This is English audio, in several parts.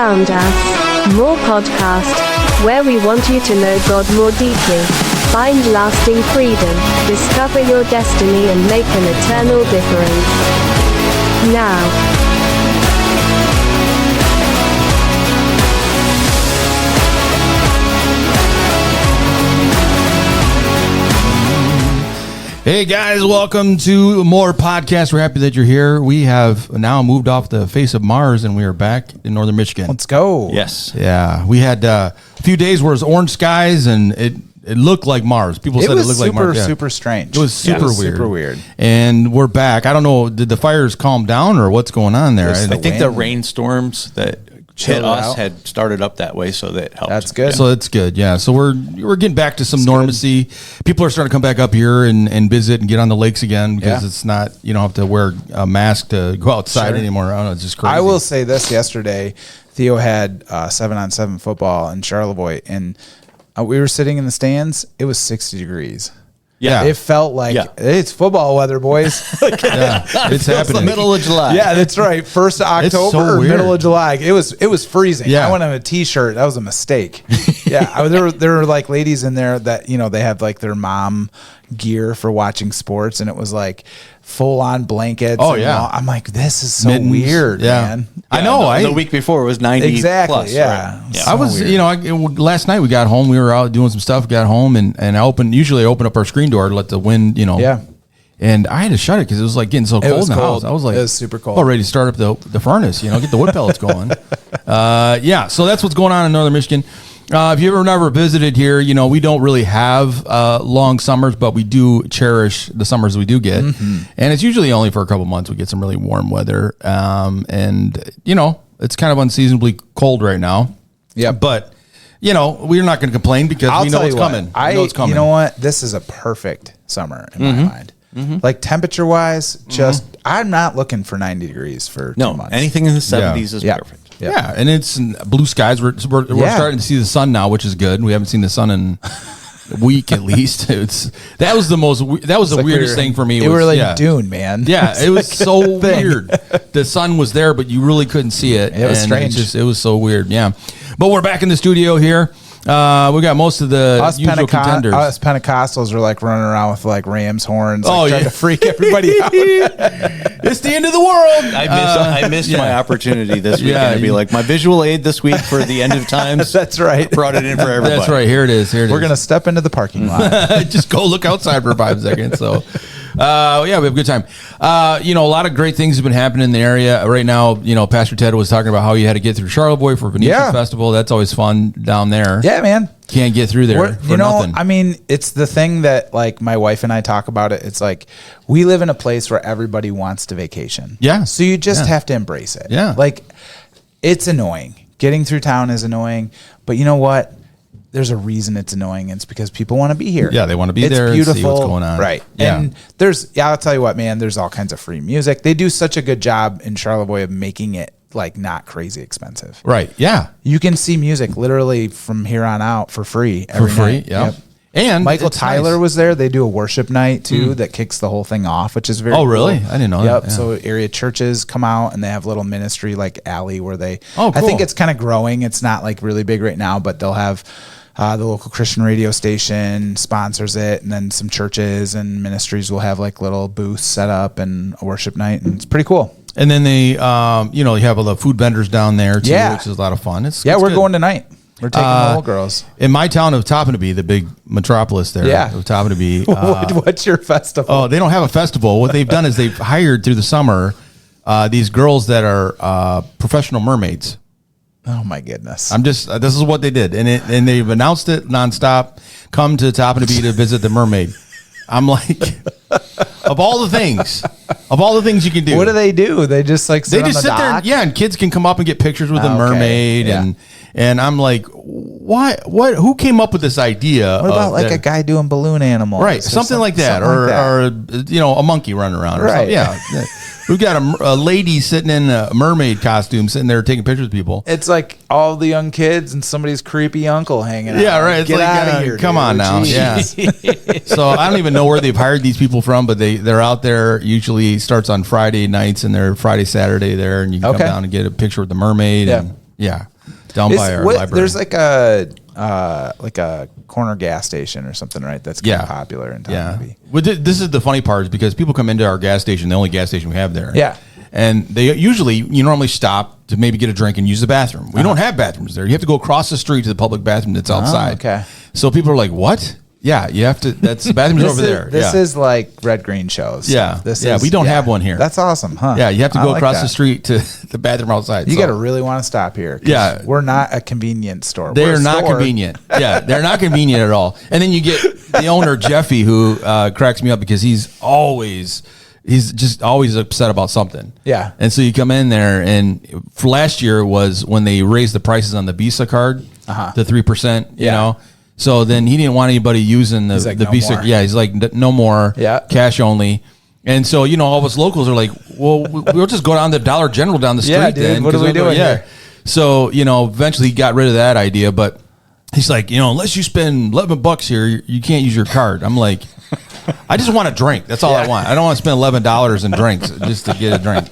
found us. More podcast, where we want you to know God more deeply, find lasting freedom, discover your destiny and make an eternal difference. Now. Hey guys, welcome to more podcast. We're happy that you're here. We have now moved off the face of Mars and we are back in northern Michigan. Let's go. Yes. Yeah. We had a few days where it was orange skies and it looked like Mars. People said it looked like Mars. It was super strange. It was super weird. Super weird. And we're back. I don't know, did the fires calm down or what's going on there? I think the rainstorms that hit us had started up that way, so that helped. That's good. So that's good, yeah. So we're getting back to some normalcy. People are starting to come back up here and visit and get on the lakes again because it's not, you don't have to wear a mask to go outside anymore. I don't know, it's just crazy. I will say this, yesterday, Theo had 7-on-7 football in Charlevoix, and we were sitting in the stands. It was 60 degrees. Yeah. It felt like it's football weather, boys. It's happening. The middle of July. Yeah, that's right. 1st of October or middle of July. It was freezing. Yeah. I went on a t-shirt. That was a mistake. There were like ladies in there that, they have like their mom gear for watching sports, and it was like full on blankets. Oh yeah. I'm like, this is so Mittens. weird, man. I know. The week before it was 90 exactly. plus. Yeah. Right? So I was, weird. last night we got home. We were out doing some stuff. Got home and I usually open up our screen door to let the wind, Yeah. And I had to shut it because it was like getting so cold in the house. I was like, it was super cold. Ready to start up the furnace, get the wood pellets going. So that's what's going on in northern Michigan. If you've ever never visited here, we don't really have long summers, but we do cherish the summers we do get. Mm-hmm. And it's usually only for a couple months we get some really warm weather. It's kind of unseasonably cold right now. Yeah. But, we're not going to complain because we know it's coming. We know it's coming. You know what? This is a perfect summer in my mind. Mm-hmm. Like temperature-wise, I'm not looking for 90 degrees for 2 months. Anything in the 70s is perfect. Yeah, and it's blue skies. We're starting to see the sun now, which is good. We haven't seen the sun in a week at least. That was the weirdest thing for me. We were like Dune, man. Yeah, it was so weird. The sun was there, but you really couldn't see it. It was strange. It was so weird. Yeah, but we're back in the studio here. We got most of the usual contenders. Us Pentecostals are like running around with like ram's horns, trying to freak everybody out. It's the end of the world. I missed my opportunity this weekend to be like my visual aid this week for the end of times. That's right. Brought it in for everybody. That's right. Here it is. We're gonna step into the parking lot. Just go look outside for 5 seconds. So. We have a good time. A lot of great things have been happening in the area right now. Pastor Ted was talking about how you had to get through Charlevoix for Venetian Festival. That's always fun down there. Yeah, man. Can't get through there for nothing. I mean, it's the thing that like my wife and I talk about it. It's like we live in a place where everybody wants to vacation. Yeah. So you just have to embrace it. Yeah. Like it's annoying. Getting through town is annoying, but you know what? There's a reason it's annoying. It's because people want to be here. Yeah, they want to be there beautiful, and see what's going on. Right. Yeah. And I'll tell you what, man, there's all kinds of free music. They do such a good job in Charlevoix of making it like not crazy expensive. Right. Yeah. You can see music literally from here on out for free. For free. Night. Yeah. Yep. And Michael Tyler was there. They do a worship night too that kicks the whole thing off, which is very cool. Really? I didn't know that. Yep. Yeah. So area churches come out and they have little ministry like Alley where they cool. I think it's kind of growing. It's not like really big right now, but they'll have the local Christian radio station sponsors it, and then some churches and ministries will have like little booths set up and a worship night, and it's pretty cool. And then they, you have all the food vendors down there too, which is a lot of fun. We're going tonight. We're taking the old girls. In my town of Toppinabee, the big metropolis there. Yeah. Of Toppinabee. What's your festival? Oh, they don't have a festival. What they've done is they've hired through the summer these girls that are professional mermaids. Oh my goodness! This is what they did, and they've announced it nonstop. Come to Toppinabee to visit the mermaid. I'm like, of all the things you can do. What do? They just like sit there, and kids can come up and get pictures with the mermaid, and I'm like, what? Who came up with this idea? What about like a guy doing balloon animals, right? Something like that, or a monkey running around, or right? Yeah. We've got a lady sitting in a mermaid costume, sitting there taking pictures of people. It's like all the young kids and somebody's creepy uncle hanging out. Yeah, right. It's Get out of here. Come on now. Yeah. So I don't even know where they've hired these people from, but they're out there. Usually starts on Friday nights, and they're Friday, Saturday there, and you can come down and get a picture with the mermaid. Yeah. And, yeah. down by our library. There's like a corner gas station or something, right? That's kind of popular in town. Yeah. Maybe. Well, this is the funny part is because people come into our gas station, the only gas station we have there. Yeah. And you normally stop to maybe get a drink and use the bathroom. We don't have bathrooms there. You have to go across the street to the public bathroom that's outside. Okay. So people are like, what? Yeah, you have to. That's the bathroom's over there. This is like red green shows. Yeah, we don't have one here. That's awesome, huh? Yeah, you have to go across the street to the bathroom outside. You got to really want to stop here. Yeah, we're not a conconvenience store. They're not convenient. Yeah, they're not convenient at all. And then you get the owner Jeffy, who cracks me up because he's just always upset about something. Yeah. And so you come in there, and for last year was when they raised the prices on the Visa card, the 3%. You know. So then he didn't want anybody using the Visa. More. Yeah, he's like, no more. Yeah. Cash only. And so, all of us locals are like, well, we'll just go down to Dollar General down the street. Yeah, dude, then. what are we doing here? So, eventually he got rid of that idea, but he's like, unless you spend $11 here, you can't use your card. I'm like, I just want a drink. That's all I want. I don't want to spend $11 in drinks just to get a drink,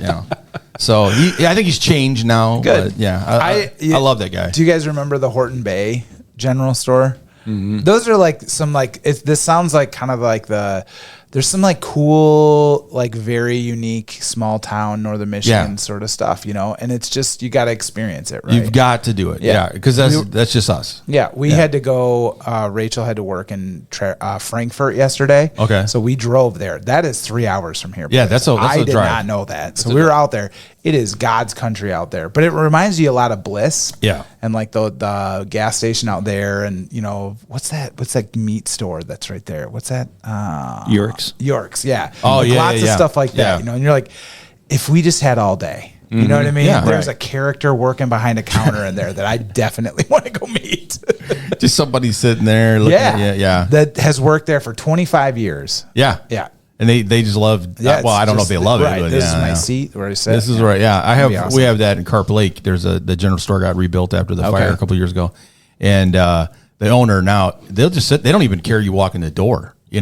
So I think he's changed now. Good. But I love that guy. Do you guys remember the Horton Bay General Store? Mm-hmm. Those are like some this sounds like kind of like there's some like cool, like very unique small town Northern Michigan sort of stuff, and it's just, you got to experience it, right? You've got to do it. Yeah. Because that's just us. Yeah. We had to go, Rachel had to work in Frankfurt yesterday. Okay. So we drove there. That is 3 hours from here. Yeah. That's a I did drive. not know that. So we were out there. It is God's country out there, but it reminds you a lot of Bliss. Yeah. And like the gas station out there, and what's that meat store that's right there? What's that? York's, yeah. Oh, like yeah, lots of stuff like that, and you're like, if we just had all day, you know what I mean? Yeah, There's a character working behind a counter in there that I definitely want to go meet. Just somebody sitting there looking at you. Yeah. That has worked there for 25 years. Yeah. Yeah. And they just love. Yeah, I don't know if they love it. But this is my seat where I sit. This is right. Yeah, Awesome. We have that in Carp Lake. There's the general store got rebuilt after the fire a couple of years ago, and the owner now they'll just sit. They don't even care you walk in the door. They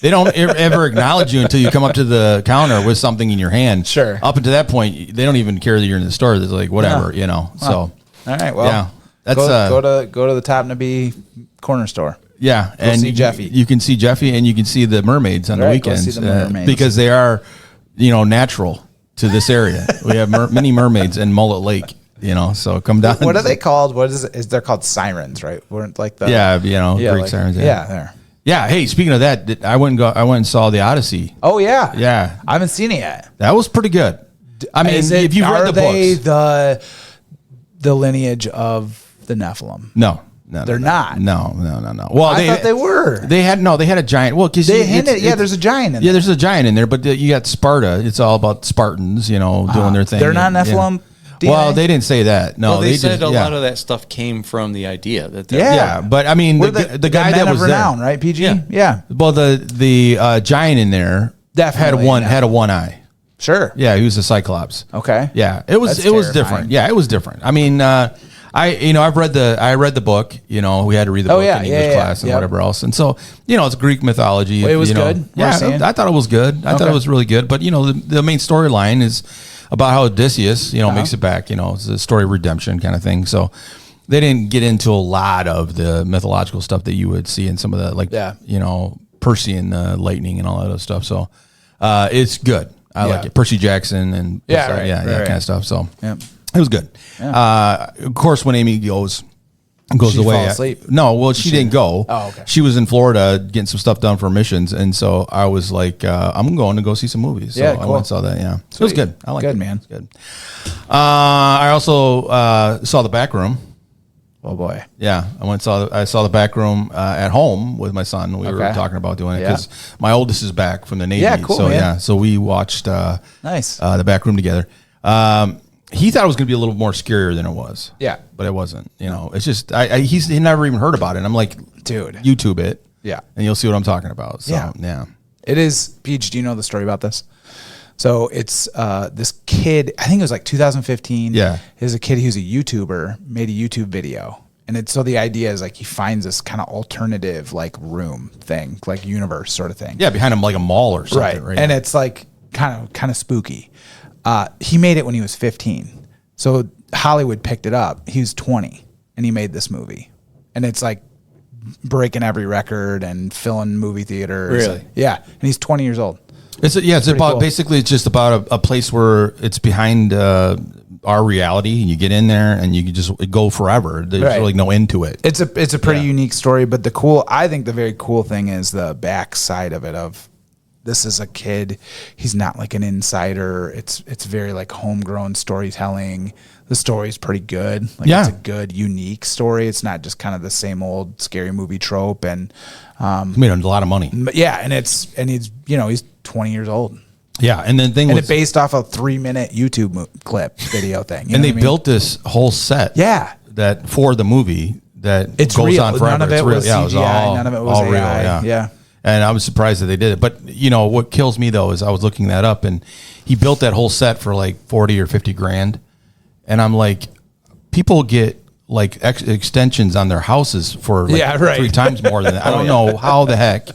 don't ever acknowledge you until you come up to the counter with something in your hand. Sure. Up until that point, they don't even care that you're in the store. They're like, whatever, So. All right. Well. Yeah. That's go to the Top Nabee corner store. Yeah, and see Jeffy. You can see Jeffy, and you can see the mermaids on the weekends. Go see the mermaids. Because they are, natural to this area. We have many mermaids in Mullet Lake. So come down. What are they called? What is it? They're called sirens, right? Weren't like the Greek sirens. Yeah, there. Yeah. Hey, speaking of that, I went and saw the Odyssey. Oh yeah, yeah. I haven't seen it yet. That was pretty good. I mean, if you've read the books, the lineage of the Nephilim. No, they're not. No. Well, I thought they were. They had a giant. Well, because there's a giant in there. Yeah, there's a giant in there, but you got Sparta. It's all about Spartans, doing their thing. They're not Nephilim. DNA? Well, they didn't say that. No, well, they said a lot of that stuff came from the idea that they're but I mean, the guy that was renown, there, right? PG. Yeah. Well, the giant in there definitely had a one eye. Sure. Yeah, he was a Cyclops. Okay. Yeah, it was different. Yeah, it was different. I mean, I read the book. We had to read the book in English class and whatever else. And so, it's Greek mythology. It was good. Yeah, I thought it was good. I thought it was really good. But the main storyline is about how Odysseus, makes it back. It's a story of redemption kind of thing. So they didn't get into a lot of the mythological stuff that you would see in some of the Percy and the lightning and all that other stuff. So it's good. I like it. Percy Jackson and that kind of stuff. So it was good. Yeah. Of course, when Amy goes away. Fall asleep? No, well, she didn't go. Oh, okay. She was in Florida getting some stuff done for missions, and so I was like, I'm going to go see some movies. So cool. I went and saw that. Yeah, so it was good. I like it. Good, man. It was good. I also saw The Back Room. Oh boy. Yeah, I saw The Back Room at home with my son. We were talking about doing it because my oldest is back from the Navy. Yeah, cool. So so we watched nice The Back Room together. He thought it was going to be a little more scarier than it was. Yeah. But it wasn't. It's just, he never even heard about it. And I'm like, dude, YouTube it. Yeah. And you'll see what I'm talking about. So, yeah. It is, Peach, do you know the story about this? So it's this kid, I think it was like 2015. Yeah. There's a kid who's a YouTuber, made a YouTube video. And so the idea is like he finds this kind of alternative like room thing, like universe sort of thing. Yeah, behind him like a mall or something. Right. And it's like kind of spooky. He made it when he was 15. So Hollywood picked it up. He was 20 and he made this movie, and it's like breaking every record and filling movie theaters. Really? Yeah. And he's 20 years old. It's about cool. basically it's just about a place where it's behind our reality, and you get in there and you can just go forever. There's really no end to it. It's a pretty unique story, but I think the very cool thing is the back side of it. Of this is a kid, he's not like an insider. It's very like homegrown storytelling. The story's pretty good. Like it's a good, unique story. It's not just kind of the same old scary movie trope. And He made a lot of money. yeah, and he's he's 20 years old. Yeah, and then It's based off a 3-minute YouTube clip video thing. And they built this whole set. Yeah. That for the movie that It's goes real. on forever. None of it was Yeah, it was CGI. None of it was all AI. real. Yeah. And I was surprised that they did it. But what kills me though is I was looking that up, and he built that whole set for like 40 or 50 grand, and I'm like, people get like extensions on their houses for like 3 times more than that. I don't know how the heck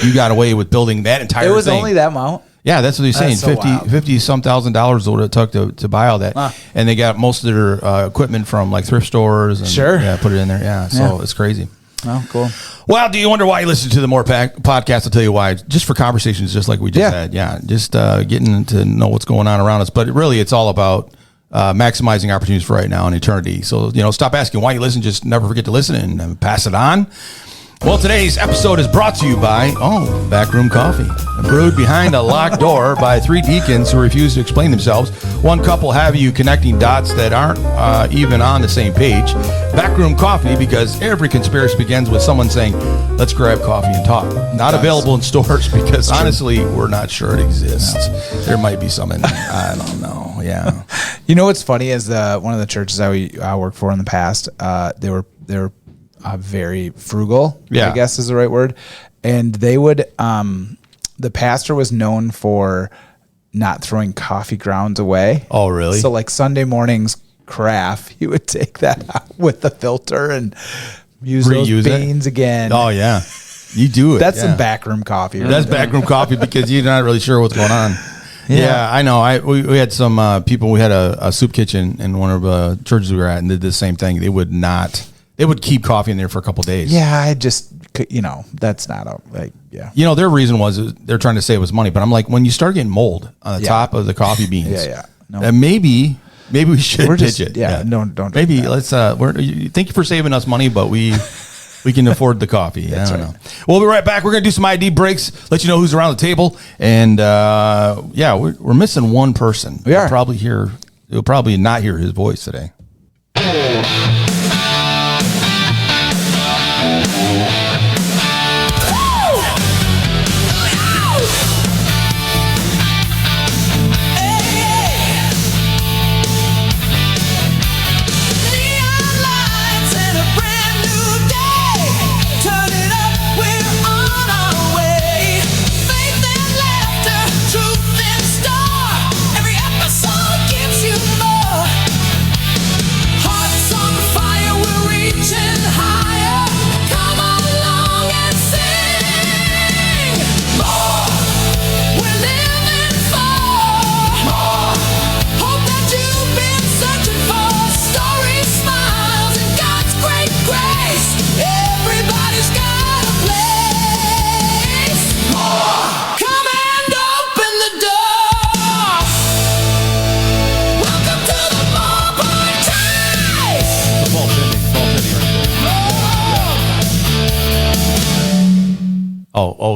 you got away with building that entire thing. It was only that amount. Yeah, that's what he's saying. That's so 50 some $1,000 is what it took to buy all that. And they got most of their equipment from like thrift stores. And, Yeah, put it in there. Yeah, so it's crazy. Oh, cool. Well, do you wonder why you listen to the More podcast? I'll tell you why. Just for conversations, just like we just had. Yeah, just getting to know what's going on around us. But really, it's all about maximizing opportunities for right now and eternity. So, stop asking why you listen. Just never forget to listen and pass it on. Well, today's episode is brought to you by, Backroom Coffee. Brewed behind a locked door by 3 deacons who refuse to explain themselves. One couple have you connecting dots that aren't even on the same page. Backroom Coffee, because every conspiracy begins with someone saying, let's grab coffee and talk. Not available in stores because honestly, we're not sure it exists. There might be some in there. I don't know. Yeah. What's funny is one of the churches I worked for in the past, they were very frugal, I guess is the right word. And they would, the pastor was known for not throwing coffee grounds away. Oh, really? So like Sunday mornings carafe, he would take that out with the filter and use those beans again. Oh, yeah. You do it. That's some backroom coffee. Right? That's backroom coffee because you're not really sure what's going on. Yeah, I know. We had some people, we had a soup kitchen in one of the churches we were at, and did the same thing. They would keep coffee in there for a couple of days. Yeah, I just, that's not their reason was they're trying to save us money. But I'm like, when you start getting mold on the top of the coffee beans, maybe we should ditch it. Yeah, don't. Maybe let's. Thank you for saving us money, but we can afford the coffee. I don't know. We'll be right back. We're gonna do some ID breaks, let you know who's around the table, and we're missing one person. We are You'll probably not hear his voice today.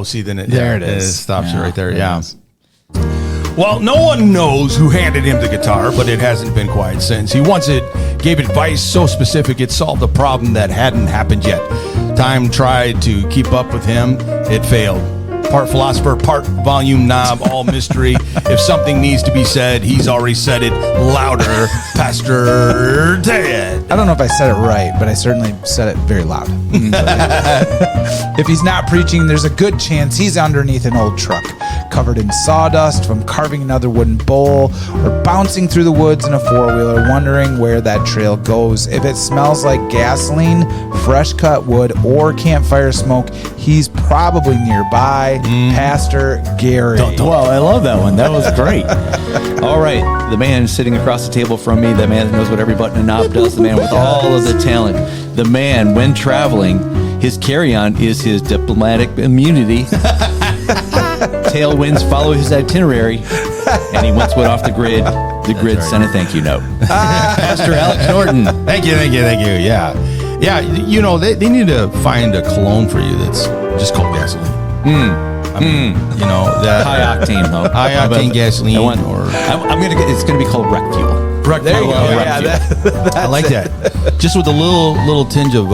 See, then it stops it right there. Yeah. Well, no one knows who handed him the guitar, but it hasn't been quiet since. He once gave advice so specific it solved a problem that hadn't happened yet. Time tried to keep up with him. It failed. Part philosopher, part volume knob, all mystery. If something needs to be said, he's already said it louder. Pastor Ted. I don't know if I said it right, but I certainly said it very loud. If he's not preaching, there's a good chance he's underneath an old truck. covered in sawdust from carving another wooden bowl, or bouncing through the woods in a four-wheeler, wondering where that trail goes. If it smells like gasoline, fresh cut wood, or campfire smoke, he's probably nearby. Pastor Gary. Well, I love that one. That was great. All right. The man sitting across the table from me, the man that knows what every button and knob does, the man with all of the talent, the man, when traveling, his carry-on is his diplomatic immunity. Tailwinds follow his itinerary, and he once went off the grid. The grid sent a thank you note. Pastor Alex Norton. Thank you. Yeah. You know, they need to find a cologne for you that's just called gasoline. I mean, you know, that High octane, though. high octane gasoline, it's gonna be called Wreck Fuel. There you go. Wreck Fuel. I like that. Just with a little tinge of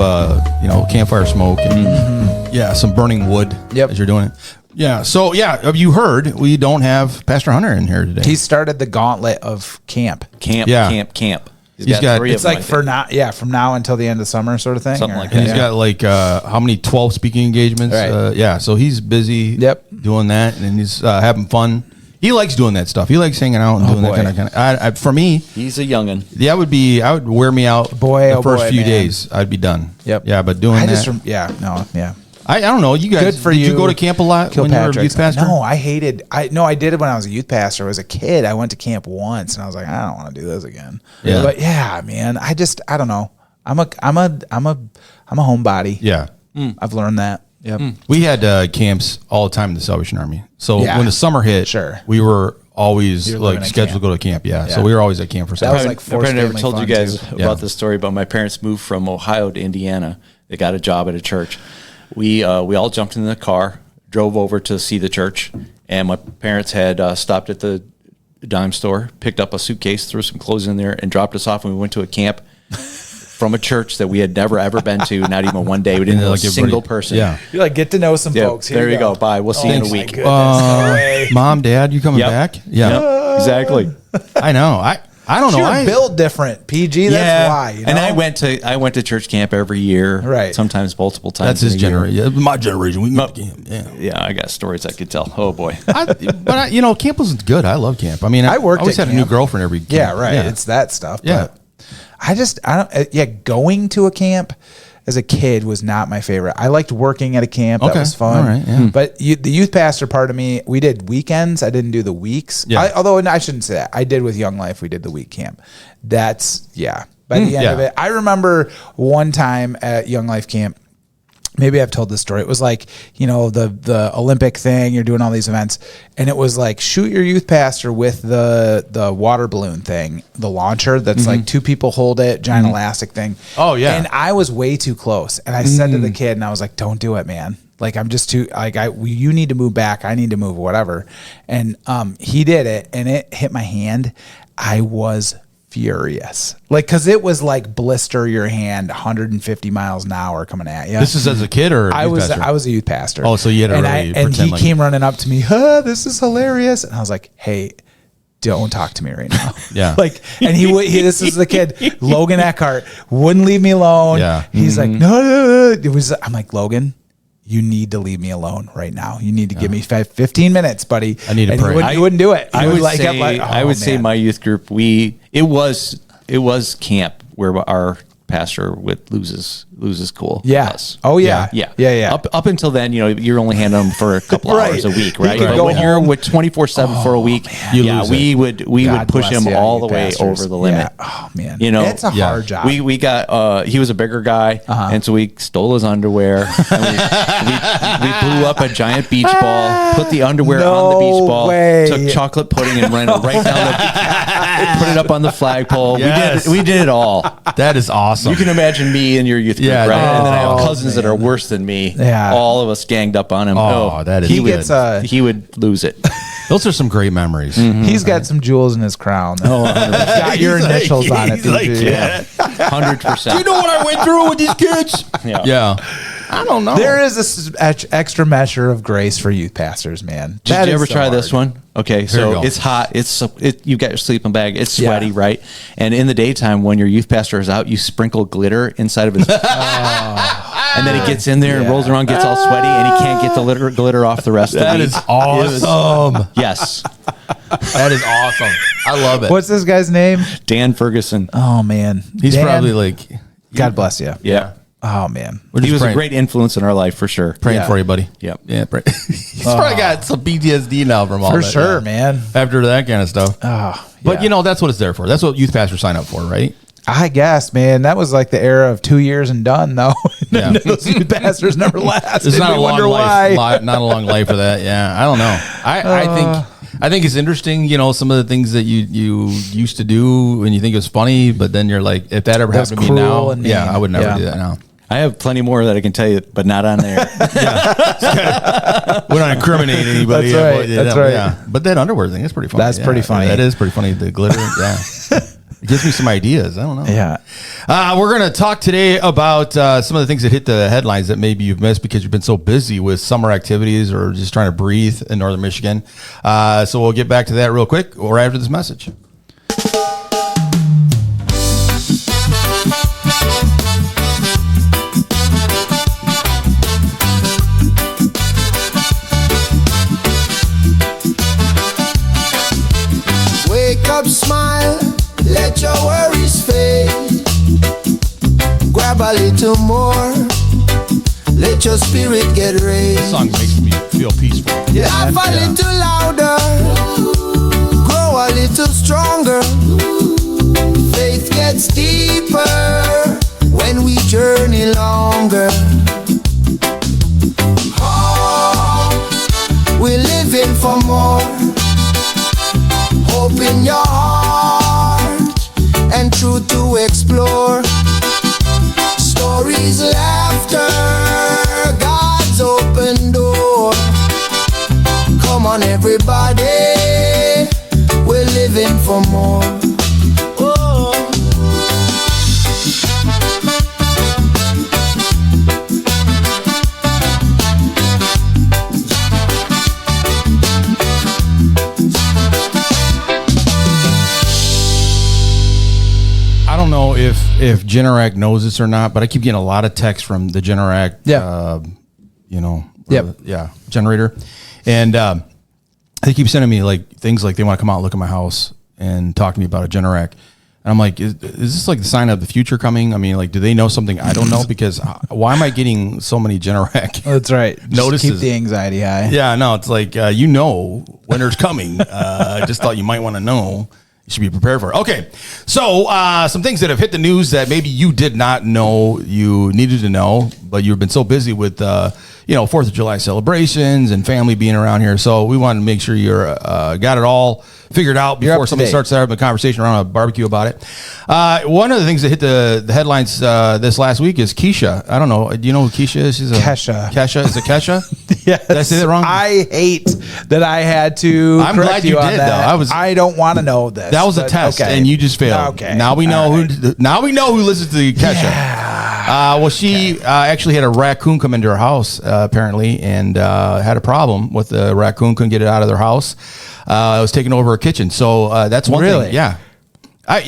campfire smoke and some burning wood as you're doing it. Yeah. So you heard we don't have Pastor Hunter in here today. He started the gauntlet of camp. Camp. He's got 3 It's of them, like from now until the end of summer sort of thing. Something like And that. he's got like how many 12 speaking engagements? Right. So he's busy doing that, and he's having fun. He likes doing that stuff. He likes hanging out and doing that kind of. For me, He's a youngin'. I would wear me out. The first few days, I'd be done. Yep. Yeah, but doing that. I I don't know. You guys, Good for did you. you go to camp a lot when you were a youth pastor? No, I did it when I was a youth pastor. As a kid, I went to camp once, and I was like, I don't want to do this again. Yeah. But yeah, man, I don't know. I'm a homebody. Yeah. I've learned that. Yep. We had camps all the time in the Salvation Army. So when the summer hit, we were always like scheduled to go to camp. Yeah. So we were always at camp for That was summer. like I probably never told you guys too. about this story, but my parents moved from Ohio to Indiana. They got a job at a church. We all jumped in the car, drove over to see the church, and my parents had stopped at the dime store, picked up a suitcase, threw some clothes in there, and dropped us off. And we went to a camp from a church that we had never ever been to, not even one day. We didn't know a single person. Yeah. You're like, get to know some folks. There you go. Bye. We'll see you in a my week. goodness, no way. Mom, Dad, you coming back? Yeah. Yep, exactly. I know. I don't know. You're built different, PG. That's why. You know? And I went to church camp every year, right? Sometimes multiple times. That's his generation. My generation. We went to camp. Yeah, I got stories I could tell. Oh boy. Camp was good. I love camp. I mean, I always had a new girlfriend every camp. Yeah, right. Yeah. It's that stuff. Yeah. But going to a camp as a kid was not my favorite. I liked working at a camp. That was fun. All right, yeah. But the youth pastor part of me, we did weekends. I didn't do the weeks. Yeah. Although I shouldn't say that. I did with Young Life. We did the week camp. By the end of it, I remember one time at Young Life camp, maybe I've told this story. It was like, the Olympic thing, you're doing all these events, and it was like shoot your youth pastor with the water balloon thing, the launcher that's like 2 people hold it, giant elastic thing. Oh yeah. And I was way too close. And I said to the kid, and I was like, don't do it, man. Like, I'm just too, you need to move back. I need to move, whatever. And he did it, and it hit my hand. I was furious. Like, because it was like blister your hand 150 miles an hour coming at you. This is as a kid or I was a youth pastor. Oh, so you had to and he came running up to me, this is hilarious. And I was like, hey, don't talk to me right now. Yeah. And this is the kid, Logan Eckhart, wouldn't leave me alone. Yeah. He's like, no. I'm like, Logan, you need to leave me alone right now. You need to give me 15 minutes, buddy. I need to pray. You wouldn't do it. I would say my youth group, it was camp where our pastor would lose his cool. Yes. Oh yeah. Yeah. Up until then, you're only handling them for a couple hours a week, right? But But when you're with 24/7 for a week, we would push him all the way over the limit. Yeah. Oh man, it's a hard job. We got he was a bigger guy, and so we stole his underwear. And we blew up a giant beach ball, put the underwear on the beach ball, took chocolate pudding and ran it right down put it up on the flagpole. Yes. We did it all. That is awesome. You can imagine me in your youth group, right? And then I have cousins that are worse than me. Yeah. All of us ganged up on him. That is good. He would lose it. Those are some great memories. He's got some jewels in his crown. He's got your initials on it. 100%. Do you know what I went through with these kids? Yeah. I don't know. There is this extra measure of grace for youth pastors, man. Did you ever try this one? Okay, so go. it's hot. You've got your sleeping bag. It's sweaty, right? And in the daytime, when your youth pastor is out, you sprinkle glitter inside of his And then he gets in there and rolls around, gets all sweaty, and he can't get the glitter off the rest of the That meat. is awesome. Yes. That is awesome. I love it. What's this guy's name? Dan Ferguson. Oh man, He's Dan, probably like, God bless you. Yeah. Oh man, we're He just was praying, a great influence in our life for sure. praying Yeah. for you, buddy. Yep. Yeah. He's probably got some PTSD now from all for that. sure, yeah. man. After that kind of stuff. Oh, But yeah. you know, that's what it's there for. That's what youth pastors sign up for, right? I guess, man, that was like the era of 2 years and done, though. Yeah. Those youth pastors never lasted. It's not We a long wonder life. why. Not a long life for that. Yeah, I don't know. I think it's interesting. You know, some of the things that you used to do and you think it was funny, but then you're like, if that ever That's happened to me now, cruel and yeah, mean. I would never Yeah. do that now. I have plenty more that I can tell you, but not on there. We don't incriminate anybody. That's right. That's right. Yeah. But that underwear thing is pretty funny. That's pretty funny. That is pretty funny. The glitter. Yeah. It gives me some ideas. I don't know. Yeah. We're going to talk today about some of the things that hit the headlines that maybe you've missed because you've been so busy with summer activities or just trying to breathe in northern Michigan. So we'll get back to that real quick or after this message. Wake up, smile, let your worries fade. Grab a little more, let your spirit get This raised. song makes me feel peaceful. Laugh a little louder, grow a little stronger. Faith gets deeper when we journey longer. Oh, we're living for more. Hope in your heart and truth to explore. Stories, laughter, God's open door. Come on, everybody, we're living for more. Oh. I don't know if Generac knows this or not, but I keep getting a lot of texts from the Generac, generator. And they keep sending me like things like they want to come out and look at my house and talk to me about a Generac. And I'm like, is this like the sign of the future coming? I mean, like, do they know something I don't know? Because why am I getting so many Generac That's right. Just notices? keep the anxiety high. Yeah, no, it's like, winter's coming. I just thought you might want to know. You should be prepared for it. Okay, so some things that have hit the news that maybe you did not know you needed to know, but you've been so busy with, 4th of July celebrations and family being around here. So we wanted to make sure you're got it all figured out You're before up to somebody date. starts having a conversation around a barbecue about it. One of the things that hit the headlines this last week is Keisha. I don't know. Do you know who Keisha is? She's Kesha. Kesha? Is it Kesha? Yes. Did I say that wrong? I hate that I had to I'm correct glad you on did, that. though. I don't want to know this. That was a but test, okay. and you just failed. Okay. Now we know All who. right. Now we know who listens to Kesha. She actually had a raccoon come into her house apparently, and had a problem with the raccoon. Couldn't get it out of their house. It was taking over her kitchen. So that's one Really? thing. Yeah.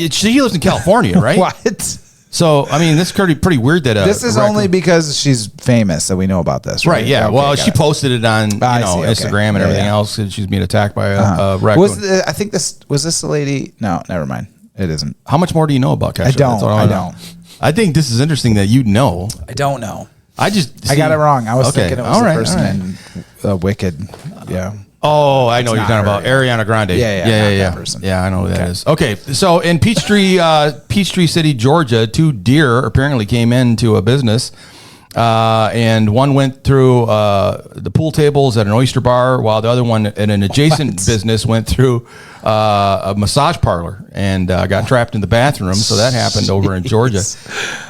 She lives in California, right? What? So I mean, this is pretty weird that This is only because she's famous that we know about this, right? Right, yeah. Okay, Well, got she it. posted it on I see, okay. Instagram and Yeah, everything yeah. else. And she's being attacked by a raccoon. I think this was the lady. No, never mind. It isn't. How much more do you know about Kesha? I don't. That's what I wanna don't. know. I think this is interesting that you know. I don't know. I got it wrong. I was Okay, thinking it was all the right, person all right. in Wicked. Yeah. Oh, I know what you're not talking about. her. Ariana Grande. Yeah, not that person. Yeah, I know who that Okay. is. Okay, so in Peachtree City, Georgia, 2 deer apparently came into a business, and one went through the pool tables at an oyster bar, while the other one in an adjacent business went through a massage parlor and got trapped in the bathroom. So that happened over in Georgia.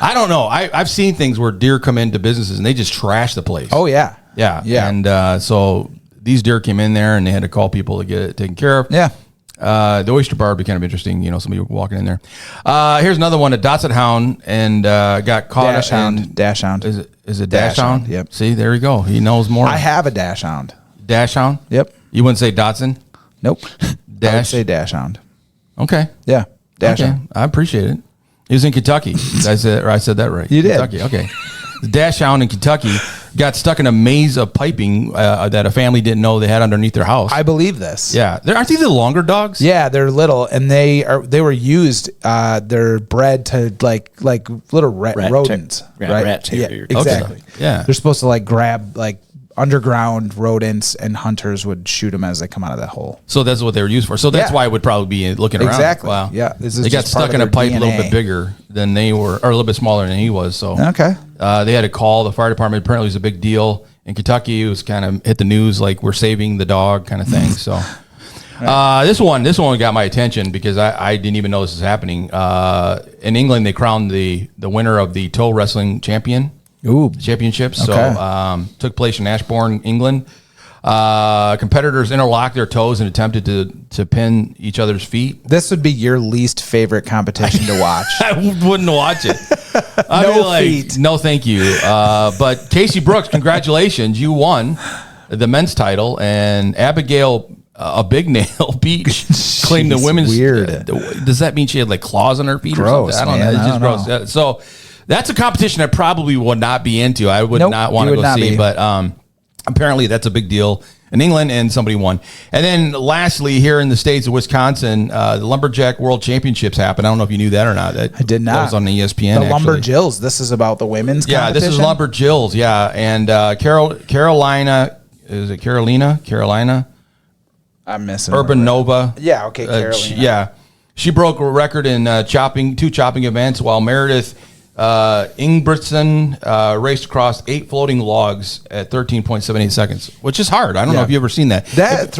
I don't know. I've seen things where deer come into businesses and they just trash the place. Oh yeah. Yeah. Yeah. And so these deer came in there and they had to call people to get it taken care of. Yeah. The oyster bar would be kind of interesting, somebody walking in there. Here's another one, a Dachshund hound, and got caught. Dash hound. Is it dash hound? Yep. See, there you go. He knows more. I have a dash hound. Dash hound? Yep. You wouldn't say Dotson? Nope. I would Dash? say dash hound. Okay. Yeah. Dash Okay. hound. I appreciate it. He was in Kentucky. I said that right. You did. Kentucky. Okay. the dash hound in Kentucky got stuck in a maze of piping that a family didn't know they had underneath their house. I believe this. Yeah, aren't these the longer dogs? Yeah, they're little, and they were used. They're bred to like little rodents, right? Rat yeah, terrier. exactly. Okay. Yeah. They're supposed to like grab like underground rodents, and hunters would shoot them as they come out of that hole. So that's what they were used for. So that's Yeah. why it would probably be looking around. Exactly. Wow. Yeah. This is They got just part stuck of in a their pipe a little DNA. bit bigger than they were, or a little bit smaller than he was. So Okay. they had to call the fire department. Apparently, it was a big deal in Kentucky. It was kind of hit the news like we're saving the dog kind of thing. So this one got my attention because I didn't even know this was happening. In England, they crowned the winner of the toe wrestling championships. Okay. So took place in Ashbourne, England. Competitors interlocked their toes and attempted to pin each other's feet. This would be your least favorite competition to watch. I wouldn't watch it. Feet. No, thank you. But Casey Brooks, congratulations. You won the men's title, and Abigail a big nail claimed the women's. Weird. Does that mean she had like claws on her feet Gross, or something? I don't man. know. It's I just don't gross. So that's a competition I probably would not be into. I would Nope, not want you to would go not see, be. but apparently that's a big deal in England, and somebody won. And then lastly, here in the States of Wisconsin, the Lumberjack World Championships happened. I don't know if you knew that or not. I did not. That was on the ESPN. The actually. Lumberjills. This is about the women's Yeah, competition? this is Lumberjills. Yeah, and Carolina, is it Carolina? I'm missing Urban it. Nova. Yeah, okay, Carolina. She broke a record in two chopping events, while Meredith Ingebrigtsen raced across 8 floating logs at 13.78 seconds, which is hard. I don't know Yeah. if you've ever seen that. That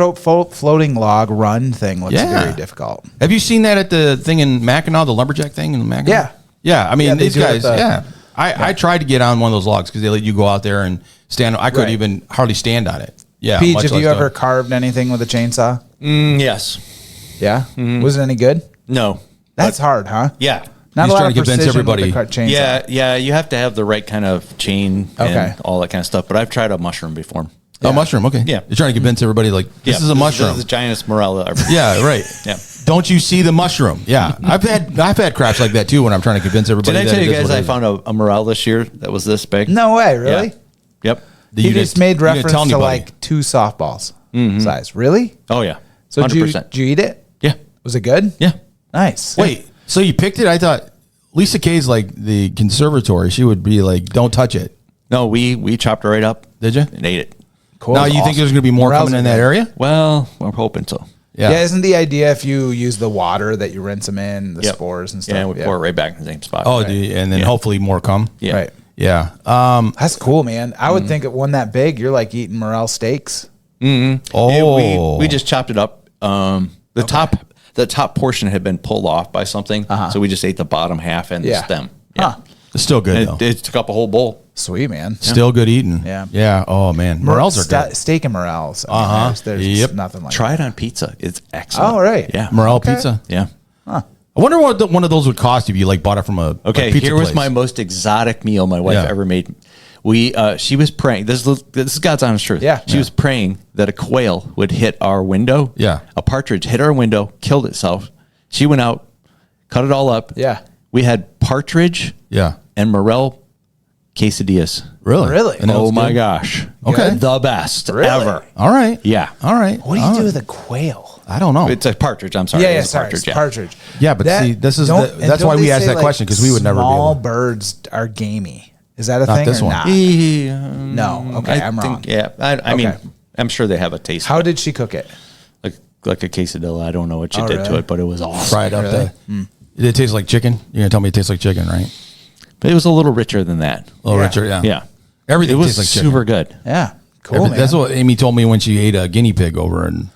floating log run thing looks Yeah. very difficult. Have you seen that at the thing in Mackinac, the lumberjack thing in Mackinac? Yeah. Yeah, I mean, Yeah, they these do it guys, at the- I tried to get on one of those logs because they let you go out there and stand. I couldn't Right. even hardly stand on it. Yeah. Peach, much have less you do ever it. carved anything with a chainsaw? Yes. Yeah? Was it any good? No. That's hard, huh? Yeah. Not He's a lot trying of to convince precision with everybody. the chainsaw. Yeah. You have to have the right kind of chain Okay. and all that kind of stuff. But I've tried a mushroom before. Oh, mushroom. Okay. Yeah. You're trying to convince everybody like this is a mushroom. This is the giantest morel ever. Yeah. Right. Yeah. Don't you see the mushroom? Yeah. I've had craps like that too when I'm trying to convince everybody. Did I that tell it you is guys what it I is. found a morel this year that was this big? No way, really? Yeah. Yep. He You just didn't- made you didn't reference tell to anybody. like 2 softballs size. Really? Oh yeah. So 100%. did you eat it? Yeah. Was it good? Yeah. Nice. Wait. So you picked it? I thought Lisa Kay's like the conservatory. She would be like, "Don't touch it." No, we chopped it right up. Did you? And ate it. Cool. Now you think there's going to be more Morels coming in are that good. area? Well, we're hoping so. Yeah. Isn't the idea if you use the water that you rinse them in, the Yep. spores and stuff? Yeah, we pour it right back in the same spot. Oh, and then Yeah. hopefully more come. Yeah. Right. Yeah. That's cool, man. I would think it one that big, you're like eating morel steaks. Oh, We just chopped it up. The top portion had been pulled off by something, so we just ate the bottom half and Yeah. the stem. Huh. it's still good And though. it took up a whole bowl. Sweet, man. Still good eating. Yeah. Yeah. Oh man, morels are good. Steak and morels. I mean, there's Yep. nothing like Try it on pizza. It's excellent. Oh, right. Yeah. Morel Okay. pizza. Yeah. I wonder what one of those would cost if you like bought it from a Okay, pizza here was place. my most exotic meal my wife Yeah. ever made. She was praying. This is God's honest truth. Yeah. She was praying that a quail would hit our window. Yeah. A partridge hit our window, killed itself. She went out, cut it all up. Yeah. We had partridge Yeah. and morel quesadillas. Really? Really? And that Oh was my good? gosh. Okay. The best Really? ever. All right. Yeah. All right. What do you do with a quail? I don't know. It's a partridge. I'm sorry. It was a Sorry, partridge. it's partridge. Yeah, but see, this is don't- that's and why don't we they asked say, that question, 'cause we would never be Small able- birds are gamey. Is that a Not thing this or one. not? No. No. Okay, I'm wrong. Yeah. I mean, Okay. I'm sure they have a taste. How did she cook it? like a quesadilla. I don't know what she Oh, did to really? it, but it was awesome. Fried up. Really? Did it taste like chicken? You're gonna tell me it tastes like chicken, right? But it was a little richer than that. A little Yeah. richer. Yeah. Yeah. Everything It was tastes like chicken. super good. Yeah. Cool, man. That's what Amy told me when she ate a guinea pig over, and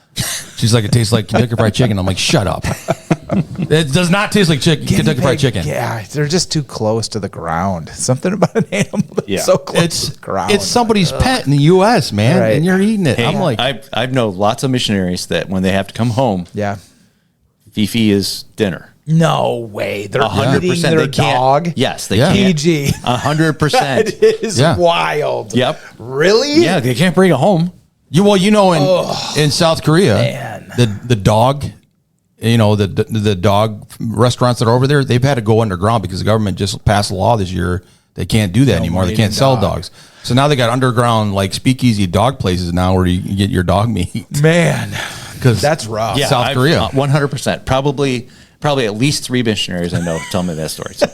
she's like, "It tastes like Kentucky Fried Chicken." I'm like, "Shut up! It does not taste like chicken. Guinea Kentucky Fried pig, Chicken. Yeah, they're just too close to the ground. Something about an animal that's Yeah. so close to the ground. It's somebody's pet in the U.S., man, Right. and you're eating it." Hey, I'm like, I've known lots of missionaries that when they have to come home, Yeah. Fifi is dinner. No way. They're 100%. eating their They can't. dog. Yes, they Yeah. can't. PG. 100%. That is Yeah. wild. Yep. Really? Yeah, they can't bring it home. in South Korea, Man. the dog, the dog restaurants that are over there, they've had to go underground because the government just passed a law this year They can't do that No anymore. They meat can't and sell dog. dogs. So now they got underground like speakeasy dog places now where you can get your dog meat. Man, Because that's rough. Yeah, South Korea. 100%. Probably at least 3 missionaries I know tell me that story. So.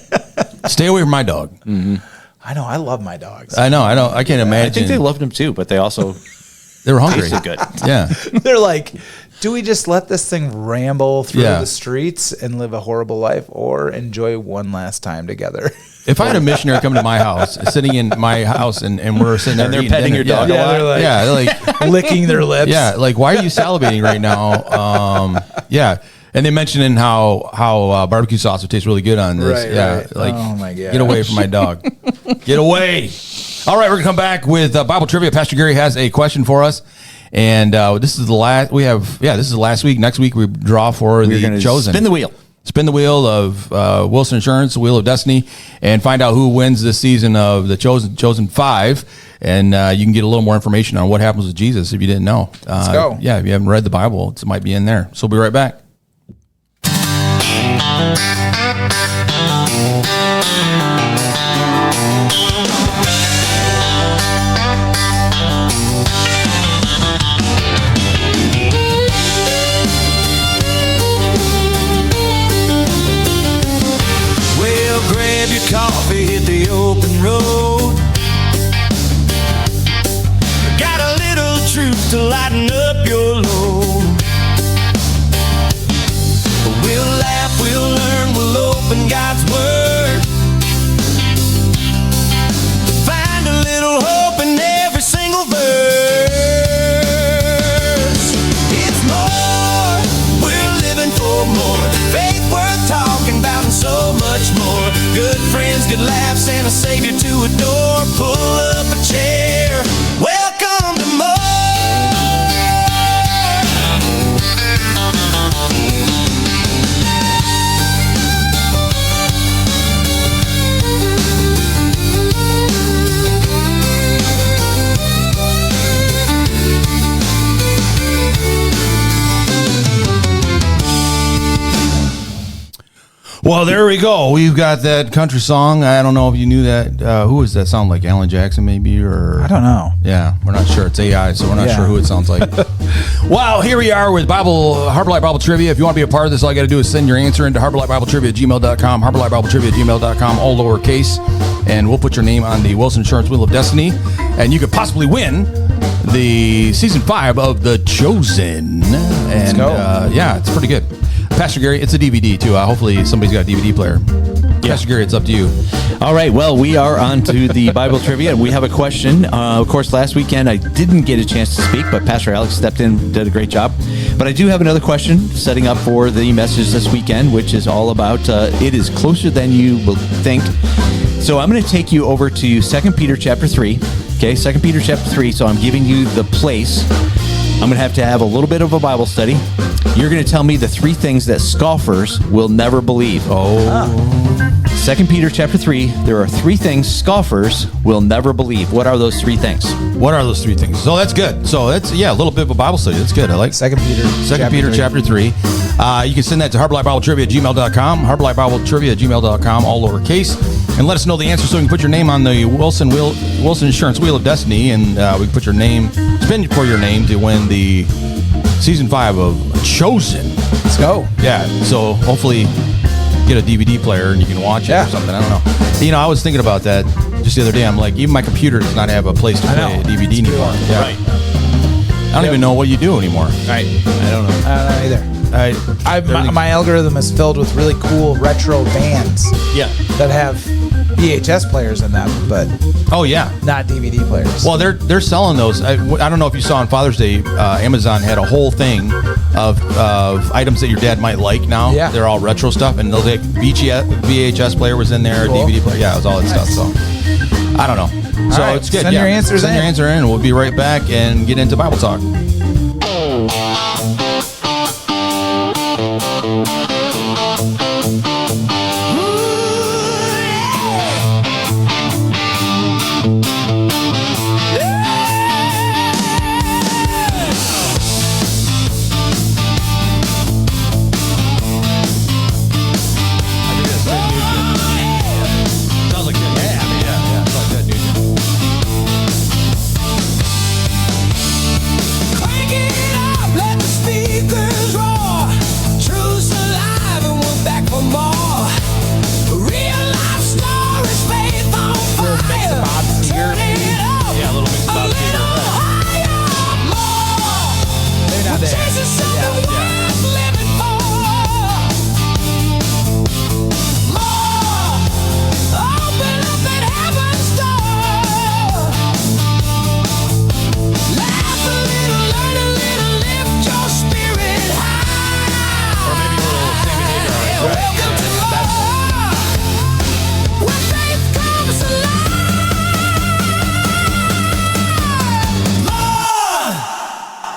Stay away from my dog. I know. I love my dogs. I know. I can't imagine. I think they loved him too, but they also They were hungry. tasted good. Yeah. They're like, do we just let this thing ramble through Yeah. the streets and live a horrible life, or enjoy one last time together? If I had a missionary come to my house, sitting in my house, and we're sitting there And they're eating petting dinner, your dog yeah, a lot? yeah, they're like, Licking their lips. yeah, like why are you salivating right now? Yeah, and they mentioned how barbecue sauce would taste really good on this. Right, yeah, right. like Oh, my gosh. get away from my dog. Get away. All right, we're gonna come back with Bible trivia. Pastor Gary has a question for us. And this is the last. This is the last week. Next week we draw for We're the going to chosen. spin the wheel of Wilson Insurance, the Wheel of Destiny, and find out who wins this season of the Chosen 5. And you can get a little more information on what happens with Jesus if you didn't know. Let's go. Yeah, if you haven't read the Bible, it might be in there. So we'll be right back. Well, grab your coffee, hit the open road. Got a little truth to lighten up your load. We'll laugh, we'll learn, we'll open God's Word. Find a little hope in every single verse. It's more, we're living for more. Faith worth talking about and so much more. Good friends, good laughs, and a Savior to adore. Pull up a chair. Welcome to more. Well, there we go. We've got that country song. I don't know if you knew that. Who does that sound like? Alan Jackson, maybe, or I don't know. Yeah, we're not sure. It's AI, so we're not Yeah. sure who it sounds like. Wow, here we are with Harbor Light Bible Trivia. If you want to be a part of this, all you got to do is send your answer into harborlightbibletrivia@gmail.com, harborlightbibletrivia@gmail.com, all lowercase, and we'll put your name on the Wilson Insurance Wheel of Destiny, and you could possibly win the season 5 of The Chosen. And go. yeah, it's pretty good. Pastor Gary, it's a DVD too. Hopefully somebody's got a DVD player. Pastor Gary, it's up to you. All right, well, we are on to the Bible trivia, and we have a question. Of course, last weekend I didn't get a chance to speak, but Pastor Alex stepped in, did a great job. But I do have another question setting up for the message this weekend, which is all about it is closer than you will think. So I'm going to take you over to 2 Peter chapter 3. Okay, 2 Peter chapter 3, so I'm giving you the place. I'm going to have a little bit of a Bible study. You're going to tell me the 3 things that scoffers will never believe. 2 Peter chapter 3, there are 3 things scoffers will never believe. What are those 3 things? What are those 3 things? So that's good. So that's, a little bit of a Bible study. That's good. I like 2 Peter. 2 Peter chapter 3. You can send that to harborlightbibletrivia@gmail.com, harborlightbibletrivia@gmail.com, all lowercase, and let us know the answer so we can put your name on the Wilson Insurance Wheel of Destiny, and we can put your name, spin for your name to win the season 5 of Chosen. Let's go. Yeah, so hopefully get a DVD player and you can watch it or something. I don't know. I was thinking about that just the other day. I'm like, even my computer does not have a place to play a DVD anymore. Yeah. Right. I don't even know what you do anymore. Right. I don't know. I don't know either. Everything- My algorithm is filled with really cool retro bands Yeah. that have VHS players in them, but Oh yeah. not DVD players. Well, they're selling those. I don't know if you saw on Father's Day, Amazon had a whole thing of items that your dad might like now. Yeah. They're all retro stuff, and those VHS player was in there, Cool. DVD player. Yeah, it was all that stuff. So I don't know. So right, it's good. send your answers Send your in. answer in, and we'll be right back and get into Bible talk. Sounds like good. Yeah.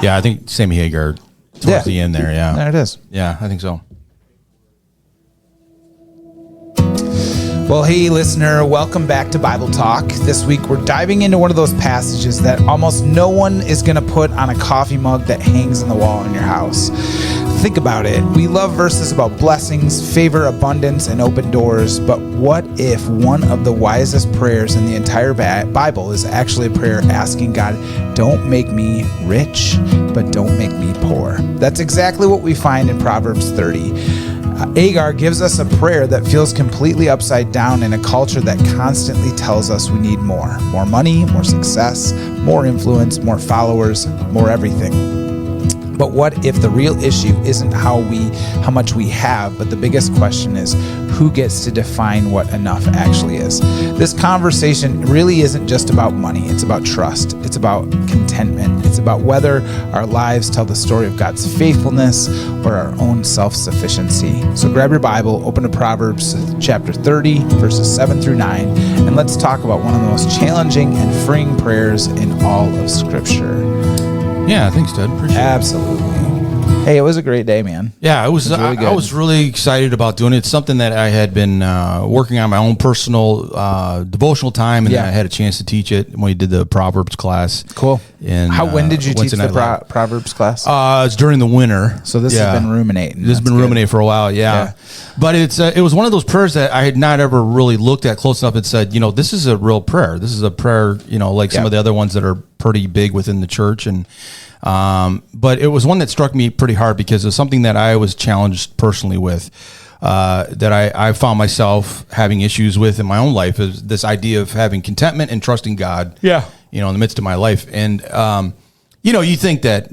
Yeah, I think Sammy Hagar towards the end there. Yeah. There it is. Yeah, I think so. Well, hey, listener, welcome back to Bible Talk. This week, we're diving into one of those passages that almost no one is going to put on a coffee mug that hangs on the wall in your house. Think about it. We love verses about blessings, favor, abundance, and open doors, but what if one of the wisest prayers in the entire Bible is actually a prayer asking God, don't make me rich, but don't make me poor? That's exactly what we find in Proverbs 30. Agar gives us a prayer that feels completely upside down in a culture that constantly tells us we need more. More money, more success, more influence, more followers, more everything. But what if the real issue isn't how much we have, but the biggest question is who gets to define what enough actually is? This conversation really isn't just about money. It's about trust. It's about contentment. It's about whether our lives tell the story of God's faithfulness or our own self-sufficiency. So grab your Bible, open to Proverbs chapter 30, verses 7 through 9, and let's talk about one of the most challenging and freeing prayers in all of Scripture. Yeah, thanks, Ted. Appreciate it. Absolutely. Hey, it was a great day, man. Yeah, it was. Really I was really excited about doing it. It's something that I had been working on my own personal devotional time, and then I had a chance to teach it when we did the Proverbs class. Cool. And when did you teach Wednesday the night Proverbs class? It's during the winter. So this has been ruminating. This has been ruminating for a while. Yeah. But it was one of those prayers that I had not ever really looked at close enough and said, this is a real prayer. This is a prayer, like some of the other ones that are pretty big within the church. And but it was one that struck me pretty hard because it was something that I was challenged personally with, that I found myself having issues with in my own life, is this idea of having contentment and trusting God, in the midst of my life. And, you think that,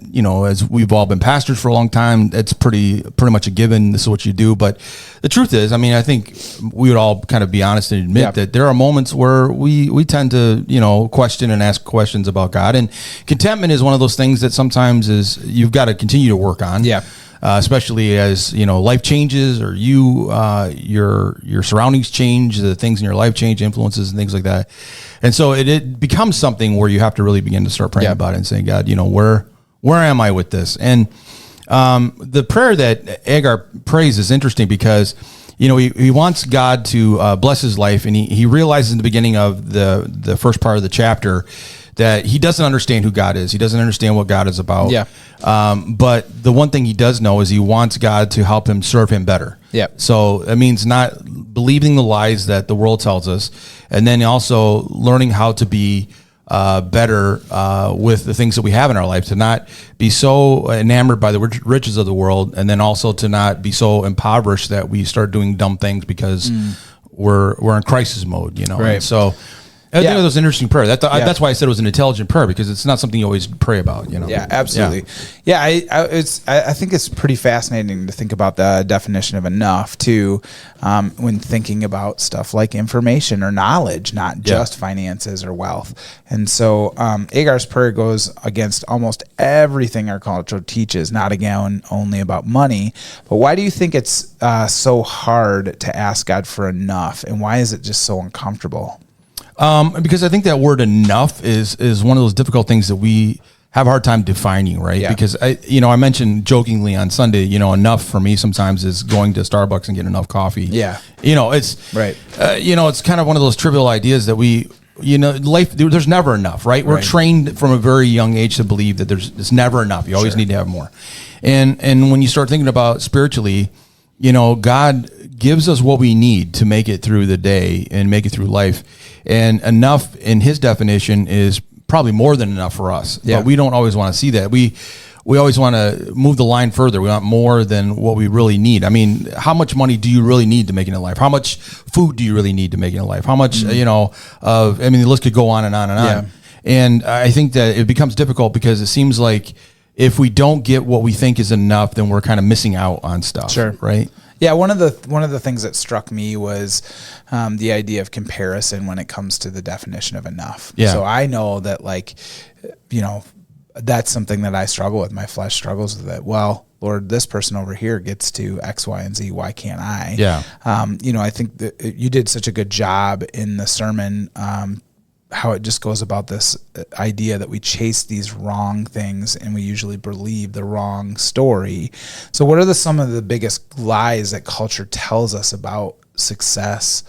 as we've all been pastors for a long time, it's pretty much a given. This is what you do. But the truth is, I think we would all kind of be honest and admit that there are moments where we tend to, question and ask questions about God. And contentment is one of those things that sometimes you've got to continue to work on. Yeah. Especially as life changes, or your surroundings change, the things in your life change, influences and things like that, and so it becomes something where you have to really begin to start praying about it and saying, God, where am I with this? And the prayer that Agar prays is interesting because he wants God to bless his life, and he realizes in the beginning of the first part of the chapter that he doesn't understand who God is. He doesn't understand what God is about. Yeah. But the one thing he does know is he wants God to help him serve him better. Yeah. So it means not believing the lies that the world tells us, and then also learning how to be better with the things that we have in our life, to not be so enamored by the riches of the world, and then also to not be so impoverished that we start doing dumb things because we're in crisis mode, Right. And so I think it was an interesting prayer. That's why I said it was an intelligent prayer, because it's not something you always pray about. Yeah, absolutely. Yeah, I think it's pretty fascinating to think about the definition of enough too, when thinking about stuff like information or knowledge, not just finances or wealth. And so Agar's prayer goes against almost everything our culture teaches. Not again only about money, but why do you think it's so hard to ask God for enough, and why is it just so uncomfortable? Because I think that word enough is one of those difficult things that we have a hard time defining, right? Yeah. Because I mentioned jokingly on Sunday, enough for me sometimes is going to Starbucks and getting enough coffee. Yeah. It's right. It's kind of one of those trivial ideas that life, there's never enough, right? We're trained from a very young age to believe that there's never enough. You always need to have more. And when you start thinking about spiritually, God gives us what we need to make it through the day and make it through life. And enough in his definition is probably more than enough for us. Yeah. But we don't always want to see that. We always want to move the line further. We want more than what we really need. How much money do you really need to make it in life? How much food do you really need to make it in life? How much, the list could go on and on and on. Yeah. And I think that it becomes difficult because it seems like if we don't get what we think is enough, then we're kind of missing out on stuff. Sure. Right? Yeah, one of the things that struck me was the idea of comparison when it comes to the definition of enough. Yeah. So I know that, that's something that I struggle with. My flesh struggles with it. Well, Lord, this person over here gets to X, Y, and Z. Why can't I? Yeah. I think that you did such a good job in the sermon how it just goes about this idea that we chase these wrong things and we usually believe the wrong story. So what are some of the biggest lies that culture tells us about success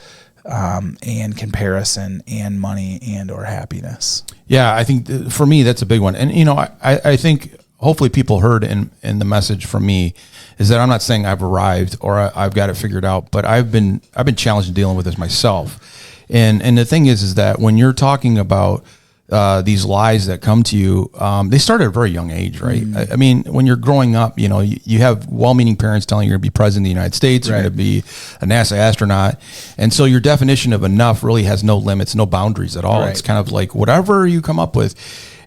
and comparison and money and or happiness? Yeah, I think for me, that's a big one. And, I think hopefully people heard in the message from me is that I'm not saying I've arrived or I've got it figured out, but I've been challenged in dealing with this myself. And the thing is that when you're talking about these lies that come to you, they start at a very young age, right? I mean, when you're growing up, you have well-meaning parents telling you you're going to be president of the United States, you're going to be a NASA astronaut. And so your definition of enough really has no limits, no boundaries at all. Right. It's kind of like whatever you come up with.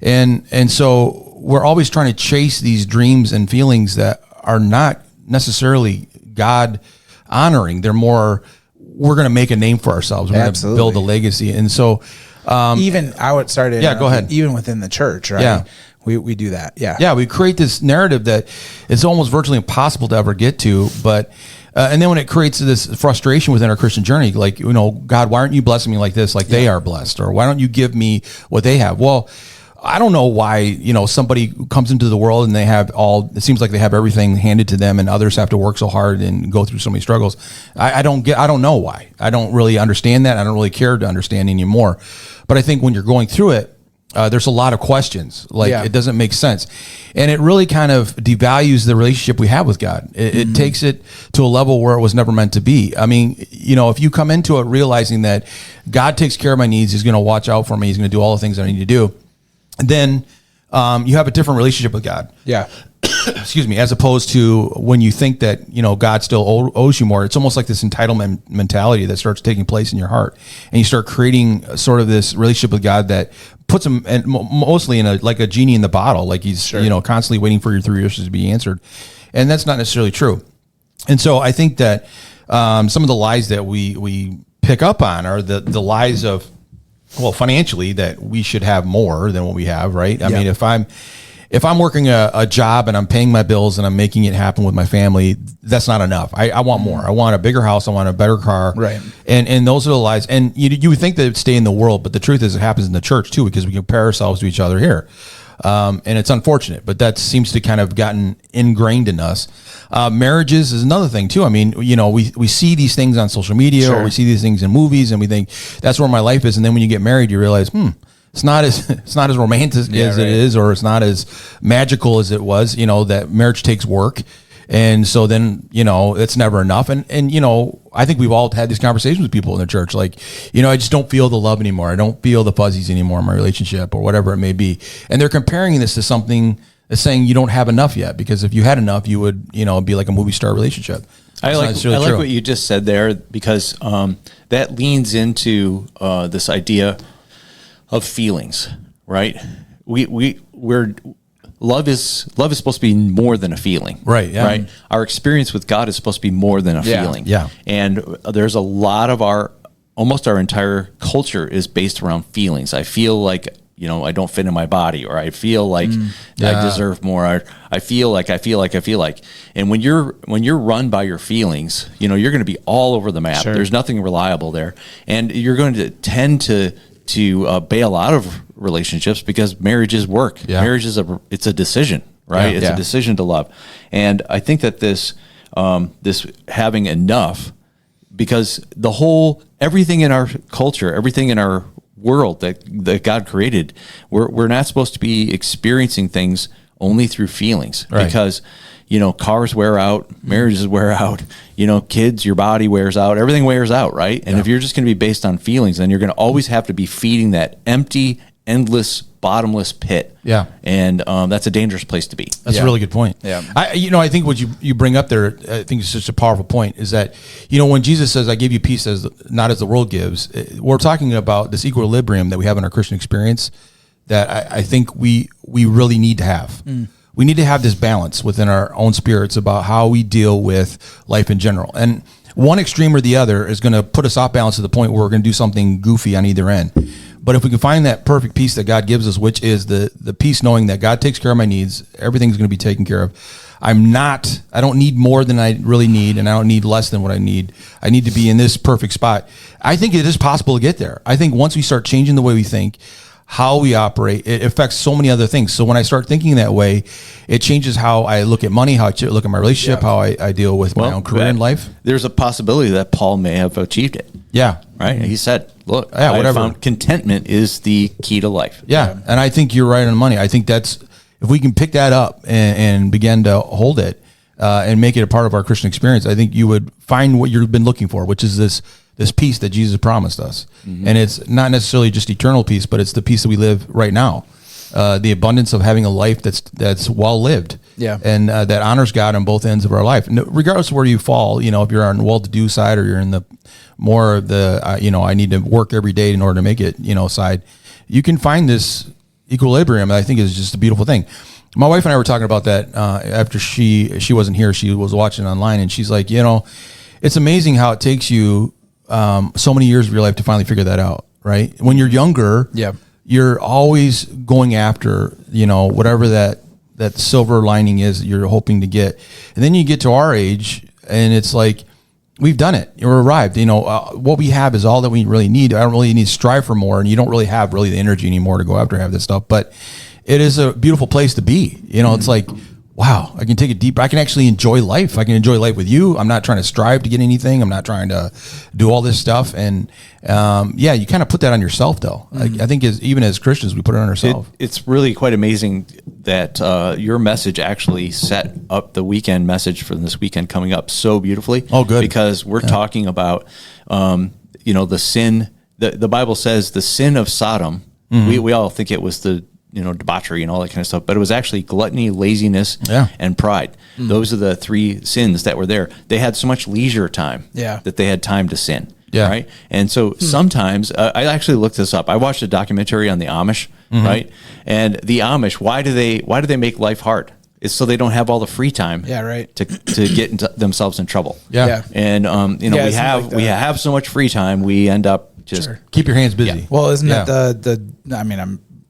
And so we're always trying to chase these dreams and feelings that are not necessarily God honoring. They're more, we're going to make a name for ourselves. We're going to build a legacy. And so, even I would start it. Yeah, go ahead. Even within the church, right? Yeah. We do that. Yeah. Yeah. We create this narrative that it's almost virtually impossible to ever get to, but, and then when it creates this frustration within our Christian journey, like, God, why aren't you blessing me like this? Like they are blessed, or why don't you give me what they have? Well, I don't know why, somebody comes into the world and they have it seems like they have everything handed to them and others have to work so hard and go through so many struggles. I don't know why. I don't really understand that. I don't really care to understand anymore. But I think when you're going through it, there's a lot of questions. It doesn't make sense. And it really kind of devalues the relationship we have with God. It takes it to a level where it was never meant to be. I mean, if you come into it realizing that God takes care of my needs, he's going to watch out for me, he's going to do all the things I need to do, then you have a different relationship with God. Yeah. Excuse me. As opposed to when you think that, God still owes you more. It's almost like this entitlement mentality that starts taking place in your heart. And you start creating sort of this relationship with God that puts him mostly in like a genie in the bottle. Like he's, constantly waiting for your 3 wishes to be answered. And that's not necessarily true. And so I think that some of the lies that we pick up on are the lies of, financially, that we should have more than what we have, right? I mean, if I'm working a job and I'm paying my bills and I'm making it happen with my family, that's not enough. I want more. I want a bigger house. I want a better car. Right. And those are the lies. And you would think that it would stay in the world, but the truth is it happens in the church too, because we compare ourselves to each other here. And it's unfortunate, but that seems to kind of gotten ingrained in us. Marriages is another thing too. I mean, we see these things on social media or we see these things in movies and we think that's where my life is. And then when you get married, you realize, it's not as romantic as it is, or it's not as magical as it was, that marriage takes work. And so then, it's never enough. And I think we've all had these conversations with people in the church. Like, I just don't feel the love anymore. I don't feel the fuzzies anymore in my relationship or whatever it may be. And they're comparing this to something that's saying you don't have enough yet, because if you had enough, you would, be like a movie star relationship. I like what you just said there, because that leans into this idea of feelings, right? We're love is supposed to be more than a feeling, right? Yeah. Right. Our experience with God is supposed to be more than a feeling. Yeah. And there's a lot of almost our entire culture is based around feelings. I feel like, I don't fit in my body, or I feel like I deserve more. Or I feel like. And when you're run by your feelings, you're going to be all over the map. Sure. There's nothing reliable there. And you're going to tend to bail out of relationships, because marriage is work. Yeah. Marriage is it's a decision, right? It's a decision to love. And I think that this having enough, because everything in our culture, everything in our world that God created, we're not supposed to be experiencing things only through feelings, right? Because cars wear out, marriages wear out, kids, your body wears out, everything wears out, right? And if you're just going to be based on feelings, then you're going to always have to be feeding that empty, endless, bottomless pit. Yeah. And that's a dangerous place to be. That's a really good point. Yeah. I think what you bring up there, I think it's such a powerful point, is that, when Jesus says, I give you peace not as the world gives, we're talking about this equilibrium that we have in our Christian experience that I think we really need to have. We need to have this balance within our own spirits about how we deal with life in general. And one extreme or the other is going to put us off balance to the point where we're going to do something goofy on either end. But if we can find that perfect peace that God gives us, which is the peace knowing that God takes care of my needs, everything's going to be taken care of. I don't need more than I really need, and I don't need less than what I need. I need to be in this perfect spot. I think it is possible to get there. I think once we start changing the way we think, how we operate, it affects so many other things. So when I start thinking that way, it changes how I look at money, how I look at my relationship, how I deal with my own career in life. There's a possibility that Paul may have achieved it. Yeah. Right. He said, look, whatever. I found contentment is the key to life. Yeah. And I think you're right on the money. I think that's, if we can pick that up and begin to hold it and make it a part of our Christian experience, I think you would find what you've been looking for, which is this peace that Jesus promised us. And it's not necessarily just eternal peace, but it's the peace that we live right now. The abundance of having a life that's well lived. Yeah. And that honors God on both ends of our life. And regardless of where you fall, if you're on the well-to-do side or you're in the more of the, I need to work every day in order to make it, side, you can find this equilibrium. I think is just a beautiful thing. My wife and I were talking about that after she wasn't here. She was watching online, and she's like, it's amazing how it takes you so many years of your life to finally figure that out, right? When you're younger, you're always going after, whatever that silver lining is that you're hoping to get. And then you get to our age, and it's like, we've done it. We're arrived. What we have is all that we really need. I don't really need to strive for more, and you don't really have the energy anymore to go after have this stuff. But it is a beautiful place to be. It's like, wow, I can take it deep. I can actually enjoy life. I can enjoy life with you. I'm not trying to strive to get anything. I'm not trying to do all this stuff. And you kind of put that on yourself, though. I think even as Christians, we put it on ourselves. It's really quite amazing that your message actually set up the weekend message for this weekend coming up so beautifully. Oh, good. Because we're talking about, the sin. The Bible says the sin of Sodom. We all think it was the debauchery and all that kind of stuff, but it was actually gluttony, laziness, and pride. Those are the three sins that were there. They had so much leisure time that they had time to sin. Yeah. Right. And so sometimes I actually looked this up. I watched a documentary on the Amish, right? And the Amish, why do they make life hard? It's so they don't have all the free time to get themselves in trouble. Yeah. And we have so much free time, we end up just keep your hands busy. Yeah. Well, isn't it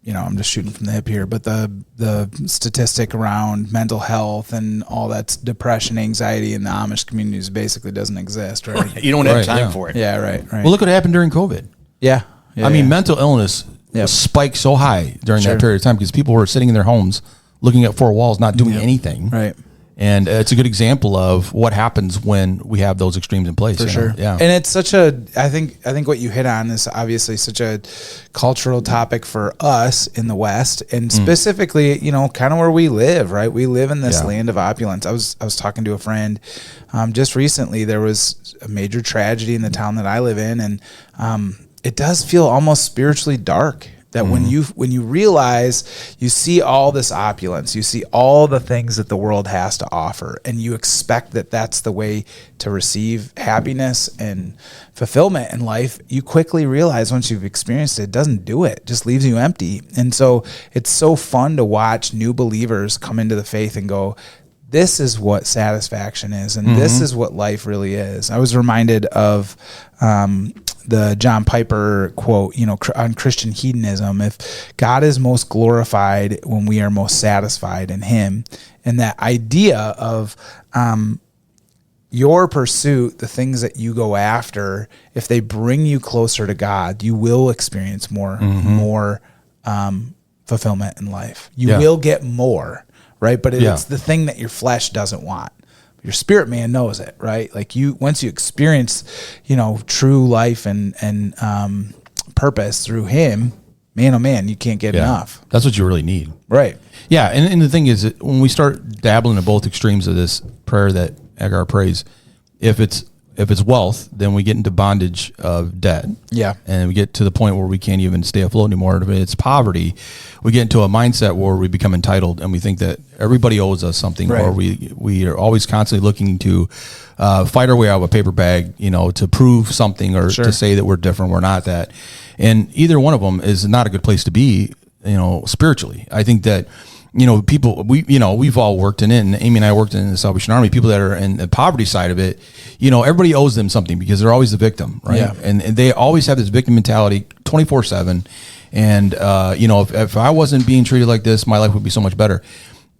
I'm just shooting from the hip here, but the statistic around mental health and all that's depression, anxiety in the Amish communities basically doesn't exist, right? You don't have time for it. Yeah, right. Well, look what happened during COVID. Yeah. Mental illness spiked so high during that period of time because people were sitting in their homes looking at four walls, not doing anything. Right. And it's a good example of what happens when we have those extremes in place. For sure. Yeah. And it's I think what you hit on is obviously such a cultural topic for us in the West, and specifically, kind of where we live, right? We live in this land of opulence. I was talking to a friend just recently. There was a major tragedy in the town that I live in, and it does feel almost spiritually dark. That when you realize, you see all this opulence, you see all the things that the world has to offer, and you expect that that's the way to receive happiness and fulfillment in life, you quickly realize once you've experienced it, it doesn't do it. It just leaves you empty. And so it's so fun to watch new believers come into the faith and go, this is what satisfaction is, and this is what life really is. I was reminded of the John Piper quote, on Christian hedonism: if God is most glorified when we are most satisfied in Him. And that idea of your pursuit, the things that you go after, if they bring you closer to God, you will experience more fulfillment in life. You will get more. Right. But it's the thing that your flesh doesn't want. Your spirit man knows it, right? Like once you experience, true life and purpose through Him, man, oh man, you can't get enough. That's what you really need. Right. Yeah. And the thing is that when we start dabbling in both extremes of this prayer that Agar prays, if it's wealth, then we get into bondage of debt. Yeah. And we get to the point where we can't even stay afloat anymore. If it's poverty, we get into a mindset where we become entitled and we think that everybody owes us something, or we are always constantly looking to fight our way out of a paper bag, to prove something or to say that we're different, we're not that. And either one of them is not a good place to be, spiritually. I think that people, we've all worked in it, and Amy and I worked in the Salvation Army. People that are in the poverty side of it, everybody owes them something because they're always the victim, right? Yeah. And they always have this victim mentality 24/7. And, if I wasn't being treated like this, my life would be so much better.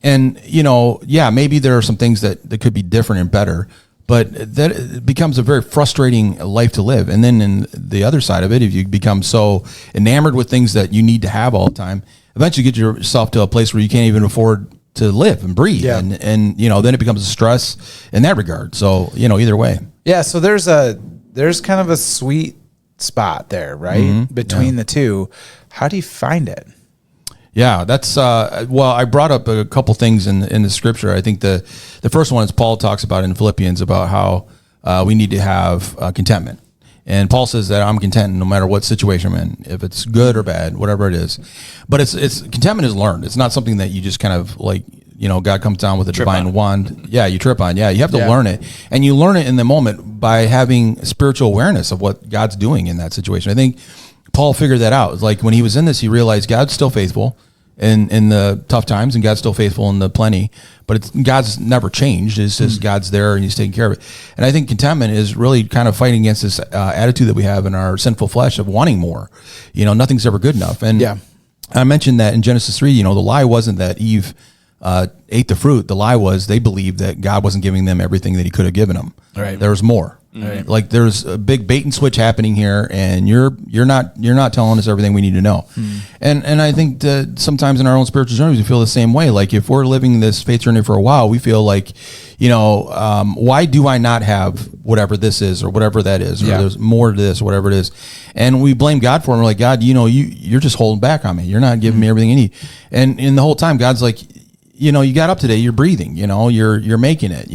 And, maybe there are some things that could be different and better, but that it becomes a very frustrating life to live. And then in the other side of it, if you become so enamored with things that you need to have all the time, eventually you get yourself to a place where you can't even afford to live and breathe. Yeah. And then it becomes a stress in that regard. So, either way. Yeah. So there's kind of a sweet spot there, right? Between the two. How do you find it? Yeah, that's I brought up a couple things in the scripture. I think the first one is Paul talks about in Philippians about how we need to have contentment. And Paul says that I'm content no matter what situation I'm in, if it's good or bad, whatever it is. But it's contentment is learned. It's not something that you just kind of like, God comes down with a divine wand. Yeah, you trip on. Yeah, you have to learn it. And you learn it in the moment by having spiritual awareness of what God's doing in that situation. I think Paul figured that out. It's like when he was in this, he realized God's still faithful in the tough times, and God's still faithful in the plenty. But God's never changed. It's just God's there and He's taking care of it. And I think contentment is really kind of fighting against this attitude that we have in our sinful flesh of wanting more. Nothing's ever good enough. And I mentioned that in Genesis 3. The lie wasn't that Eve ate the fruit. The lie was they believed that God wasn't giving them everything that He could have given them. Right. There was more. Right. Like there's a big bait and switch happening here, and you're not telling us everything we need to know. And I think that sometimes in our own spiritual journeys we feel the same way. Like if we're living this faith journey for a while, we feel like, why do I not have whatever this is or whatever that is, or there's more to this or whatever it is, and we blame God for it. And we're like, God, you're just holding back on me. You're not giving me everything you need. And in the whole time, God's like, you got up today, you're breathing, you're making it,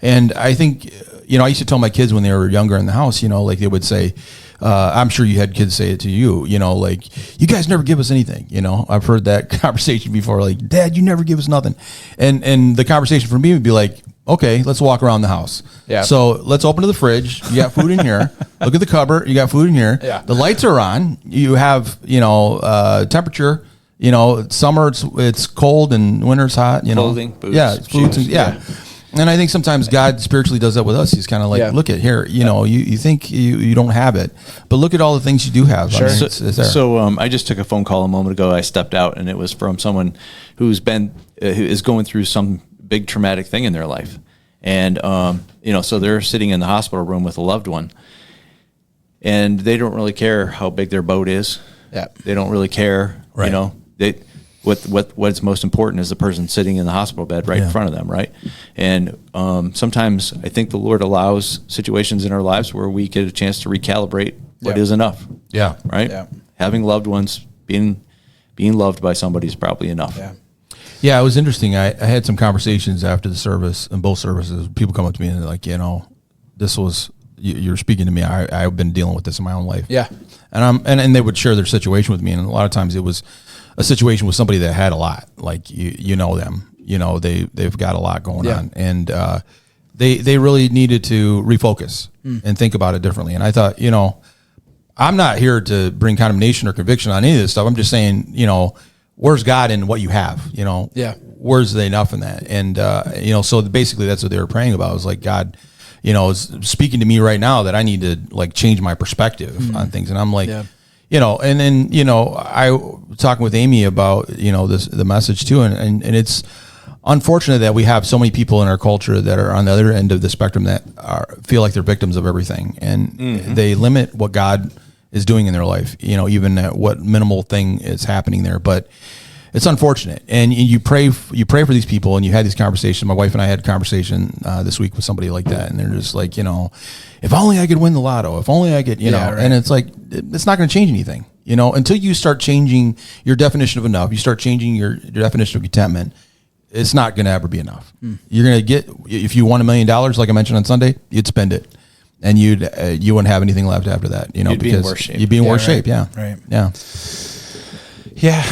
and I think, I used to tell my kids when they were younger in the house, like they would say, I'm sure you had kids say it to you, like, you guys never give us anything. I've heard that conversation before, like, Dad, you never give us nothing. And the conversation for me would be like, okay, let's walk around the house. Yeah. So let's open to the fridge. You got food in here. Look at the cupboard. You got food in here. Yeah. The lights are on. You have, temperature. Summer it's cold and winter's hot. Clothing, boots, foods, shoes, yeah. And I think sometimes God spiritually does that with us. He's kind of like, look at here. You think you don't have it, but look at all the things you do have. Sure. I mean, it's there. So I just took a phone call a moment ago. I stepped out, and it was from someone who is going through some big traumatic thing in their life, and so they're sitting in the hospital room with a loved one, and they don't really care how big their boat is. Yeah, they don't really care. Right. What's most important is the person sitting in the hospital bed right in front of them, right? And sometimes I think the Lord allows situations in our lives where we get a chance to recalibrate what is enough. Yeah. Right? Yeah. Having loved ones, being loved by somebody is probably enough. Yeah. Yeah, it was interesting. I had some conversations after the service, in both services. People come up to me and they're like, this was, you're speaking to me. I've been dealing with this in my own life. Yeah. And they would share their situation with me. And a lot of times it was a situation with somebody that had a lot, like you know them, they've got a lot going on, and they really needed to refocus and think about it differently. And I thought, I'm not here to bring condemnation or conviction on any of this stuff. I'm just saying, where's God in what you have? Where's the enough in that? And so basically that's what they were praying about. It was like, God, is speaking to me right now that I need to like change my perspective on things. And I'm like, and then, I was talking with Amy about, the message too. And it's unfortunate that we have so many people in our culture that are on the other end of the spectrum that feel like they're victims of everything. And they limit what God is doing in their life, even at what minimal thing is happening there. But it's unfortunate. And you pray for these people, and you had these conversations. My wife and I had a conversation this week with somebody like that. And they're just like, if only I could win the lotto, if only I could, and it's like, it's not going to change anything, until you start changing your definition of enough, you start changing your definition of contentment, it's not going to ever be enough. You're going to get, if you won $1 million, like I mentioned on Sunday, you'd spend it. And you wouldn't have anything left after that, you'd be in worse shape. You'd be in worse shape. Yeah. Right. Yeah. Yeah.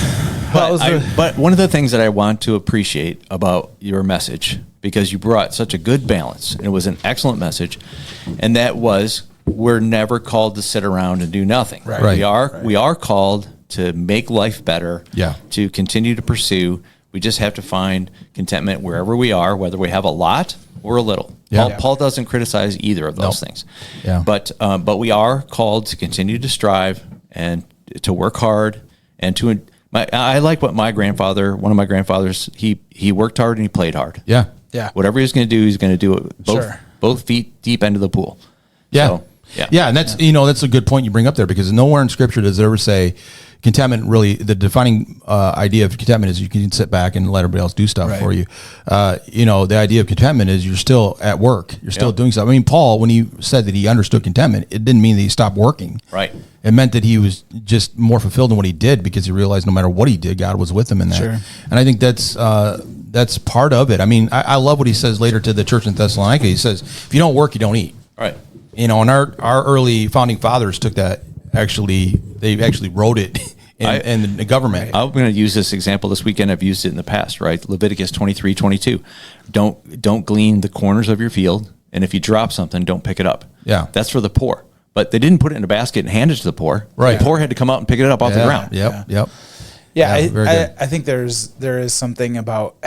But one of the things that I want to appreciate about your message, because you brought such a good balance, and it was an excellent message, and that was, we're never called to sit around and do nothing. Right. We are called to make life better, to continue to pursue We just have to find contentment wherever we are, whether we have a lot or a little. Yeah. Paul doesn't criticize either of those things. Yeah. But we are called to continue to strive and to work hard and to. I like what one of my grandfathers, he worked hard and he played hard. Yeah. Yeah. Whatever he's going to do, he's going to do it both feet deep into the pool. Yeah. So, yeah. And that's, that's a good point you bring up there, because nowhere in scripture does it ever say contentment. Really, the defining idea of contentment is you can sit back and let everybody else do stuff for you. The idea of contentment is you're still at work. You're still doing stuff. I mean, Paul, when he said that he understood contentment, it didn't mean that he stopped working. Right. It meant that he was just more fulfilled in what he did, because he realized no matter what he did, God was with him in that. Sure. And I think that's part of it. I mean, I love what he says later to the church in Thessalonica. He says, if you don't work, you don't eat. Right. And our early founding fathers took that, they actually wrote it in the government. I'm going to use this example this weekend. I've used it in the past, right? Leviticus 23:22. Don't glean the corners of your field, and if you drop something, don't pick it up. Yeah. That's for the poor. But they didn't put it in a basket and hand it to the poor. Right. The poor had to come out and pick it up off the ground. Yep. Yeah, very good. I think there is something about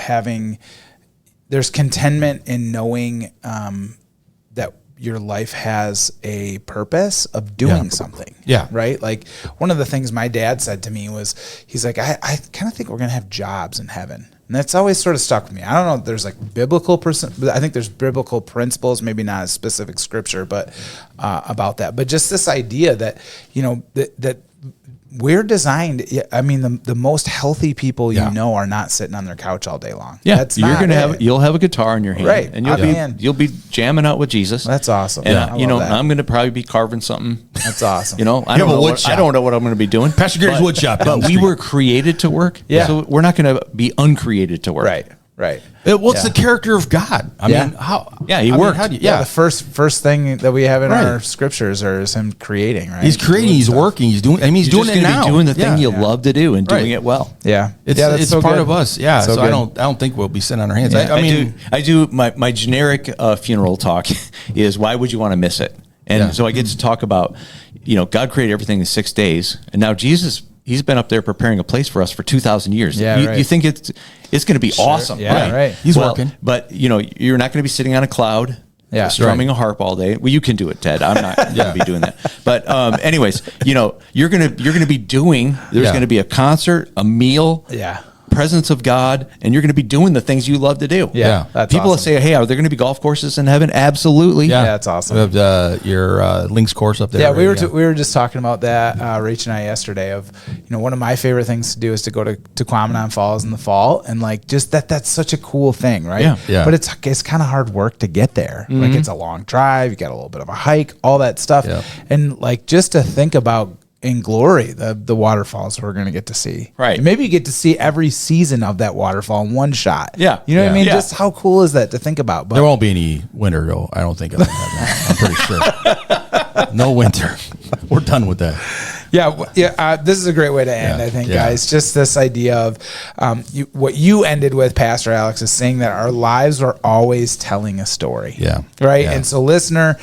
there's contentment in knowing that your life has a purpose of doing something. Yeah. Right? Like, one of the things my dad said to me was, he's like, I kind of think we're going to have jobs in heaven. And that's always sort of stuck with me. I don't know if there's like I think there's biblical principles, maybe not a specific scripture, but about that. But just this idea that, that we're designed. I mean, the most healthy people are not sitting on their couch all day long. Yeah, that's you're not gonna it. you'll have a guitar in your hand, Right. And you'll be jamming out with Jesus. That's awesome. And I love that. I'm gonna probably be carving something. That's awesome. I don't know what I'm gonna be doing. Pastor Gary's wood shop. But we were created to work. Yeah. So we're not gonna be uncreated to work. Right. What's the character of God? I mean, how? Yeah, he worked. The first thing that we have in our scriptures is him creating. Right. He's creating. He's working. He's doing. I mean, he's You're doing just it gonna now. be doing the thing you love to do and doing it well. Yeah. It's so part good. of us. Yeah. So I good. don't think we'll be sitting on our hands. Yeah. I mean, I do my generic funeral talk is, why would you want to miss it? And so I get to talk about, God created everything in 6 days, and now Jesus, he's been up there preparing a place for us for 2,000 years. Yeah, You think it's going to be awesome. Yeah, right. He's working. But, you're not going to be sitting on a cloud strumming a harp all day. Well, you can do it, Ted. I'm not going to be doing that. But anyways, you're going to be doing, there's going to be a concert, a meal. Yeah. Presence of God, and you're going to be doing the things you love to do. Yeah. That's People awesome. say, hey, are there going to be golf courses in heaven? Absolutely. yeah, that's awesome. We have your links course up there. Yeah, we right? were just talking about that, Rach and I, yesterday. Of one of my favorite things to do is to go to Quamanon Falls in the fall, and like just that's such a cool thing, right? Yeah. But it's kind of hard work to get there. Like, it's a long drive. You got a little bit of a hike, all that stuff, and like just to think about in glory the waterfalls we're going to get to see. Right. And maybe you get to see every season of that waterfall in one shot. Yeah. You know what I mean? Yeah. Just how cool is that to think about? But There won't be any winter, though. I don't think of that. I'm pretty sure. No winter. We're done with that. This is a great way to end, I think, guys. Just this idea of what you ended with, Pastor Alex, is saying that our lives are always telling a story. Yeah. Right? Yeah. And so, listener,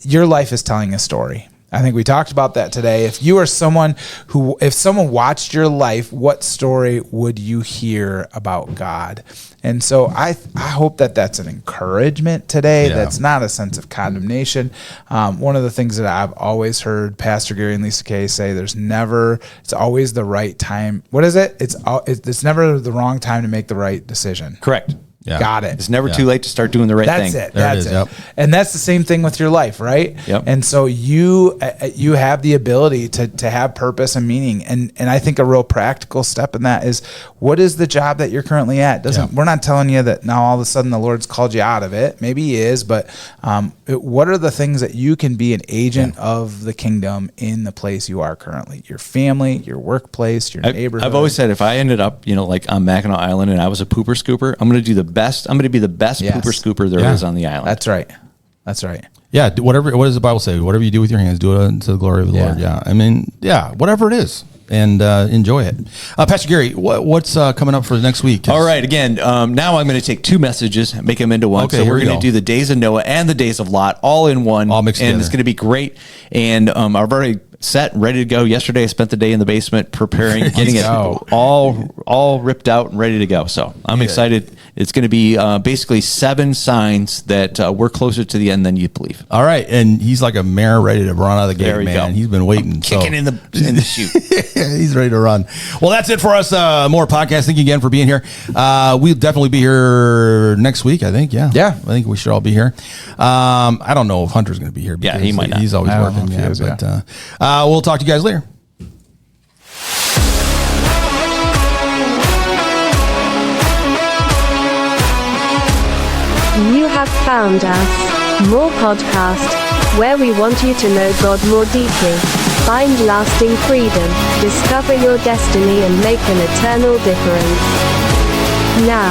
your life is telling a story. I think we talked about that today. If you are someone if someone watched your life, what story would you hear about God? And so I hope that that's an encouragement today. Yeah. That's not a sense of condemnation. One of the things that I've always heard Pastor Gary and Lisa Kay say, it's always the right time. What is it? It's never the wrong time to make the right decision. Correct. Yeah. Got it. It's never too late to start doing the right thing. That's it. There it That's is, it. yep. And that's the same thing with your life, right? Yep. And so you have the ability to have purpose and meaning. And I think a real practical step in that is, what is the job that you're currently at? We're not telling you that now all of a sudden the Lord's called you out of it. Maybe he is, but what are the things that you can be an agent of the kingdom in the place you are currently? Your family, your workplace, your neighborhood. I've always said, if I ended up, like on Mackinac Island and I was a pooper scooper, I'm going to be the best pooper scooper there is on the island. That's right. That's right. Yeah. What does the Bible say? Whatever you do with your hands, do it unto the glory of the Lord. Yeah. I mean, whatever it is. And enjoy it. Pastor Gary, what's coming up for the next week? All right. Again, now I'm going to take two messages and make them into one. Okay, so here we're we going to go. do the days of Noah and the days of Lot all in one. All mixed and together. it's going to be great. And I've already set, ready to go. Yesterday, I spent the day in the basement preparing, getting it go. all ripped out and ready to go. So I'm excited. It's going to be basically 7 signs that we're closer to the end than you believe. All right, and he's like a mare ready to run out of the gate, There we man. go. He's been waiting, Kicking in the chute. He's ready to run. Well, that's it for us. More podcast. Thank you again for being here. We'll definitely be here next week, I think. Yeah. Yeah. I think we should all be here. I don't know if Hunter's going to be here. Yeah, because he might not. He's always I don't know working. if he is, But we'll talk to you guys later. You have found us. More podcast, where we want you to know God more deeply, find lasting freedom, discover your destiny and make an eternal difference. Now,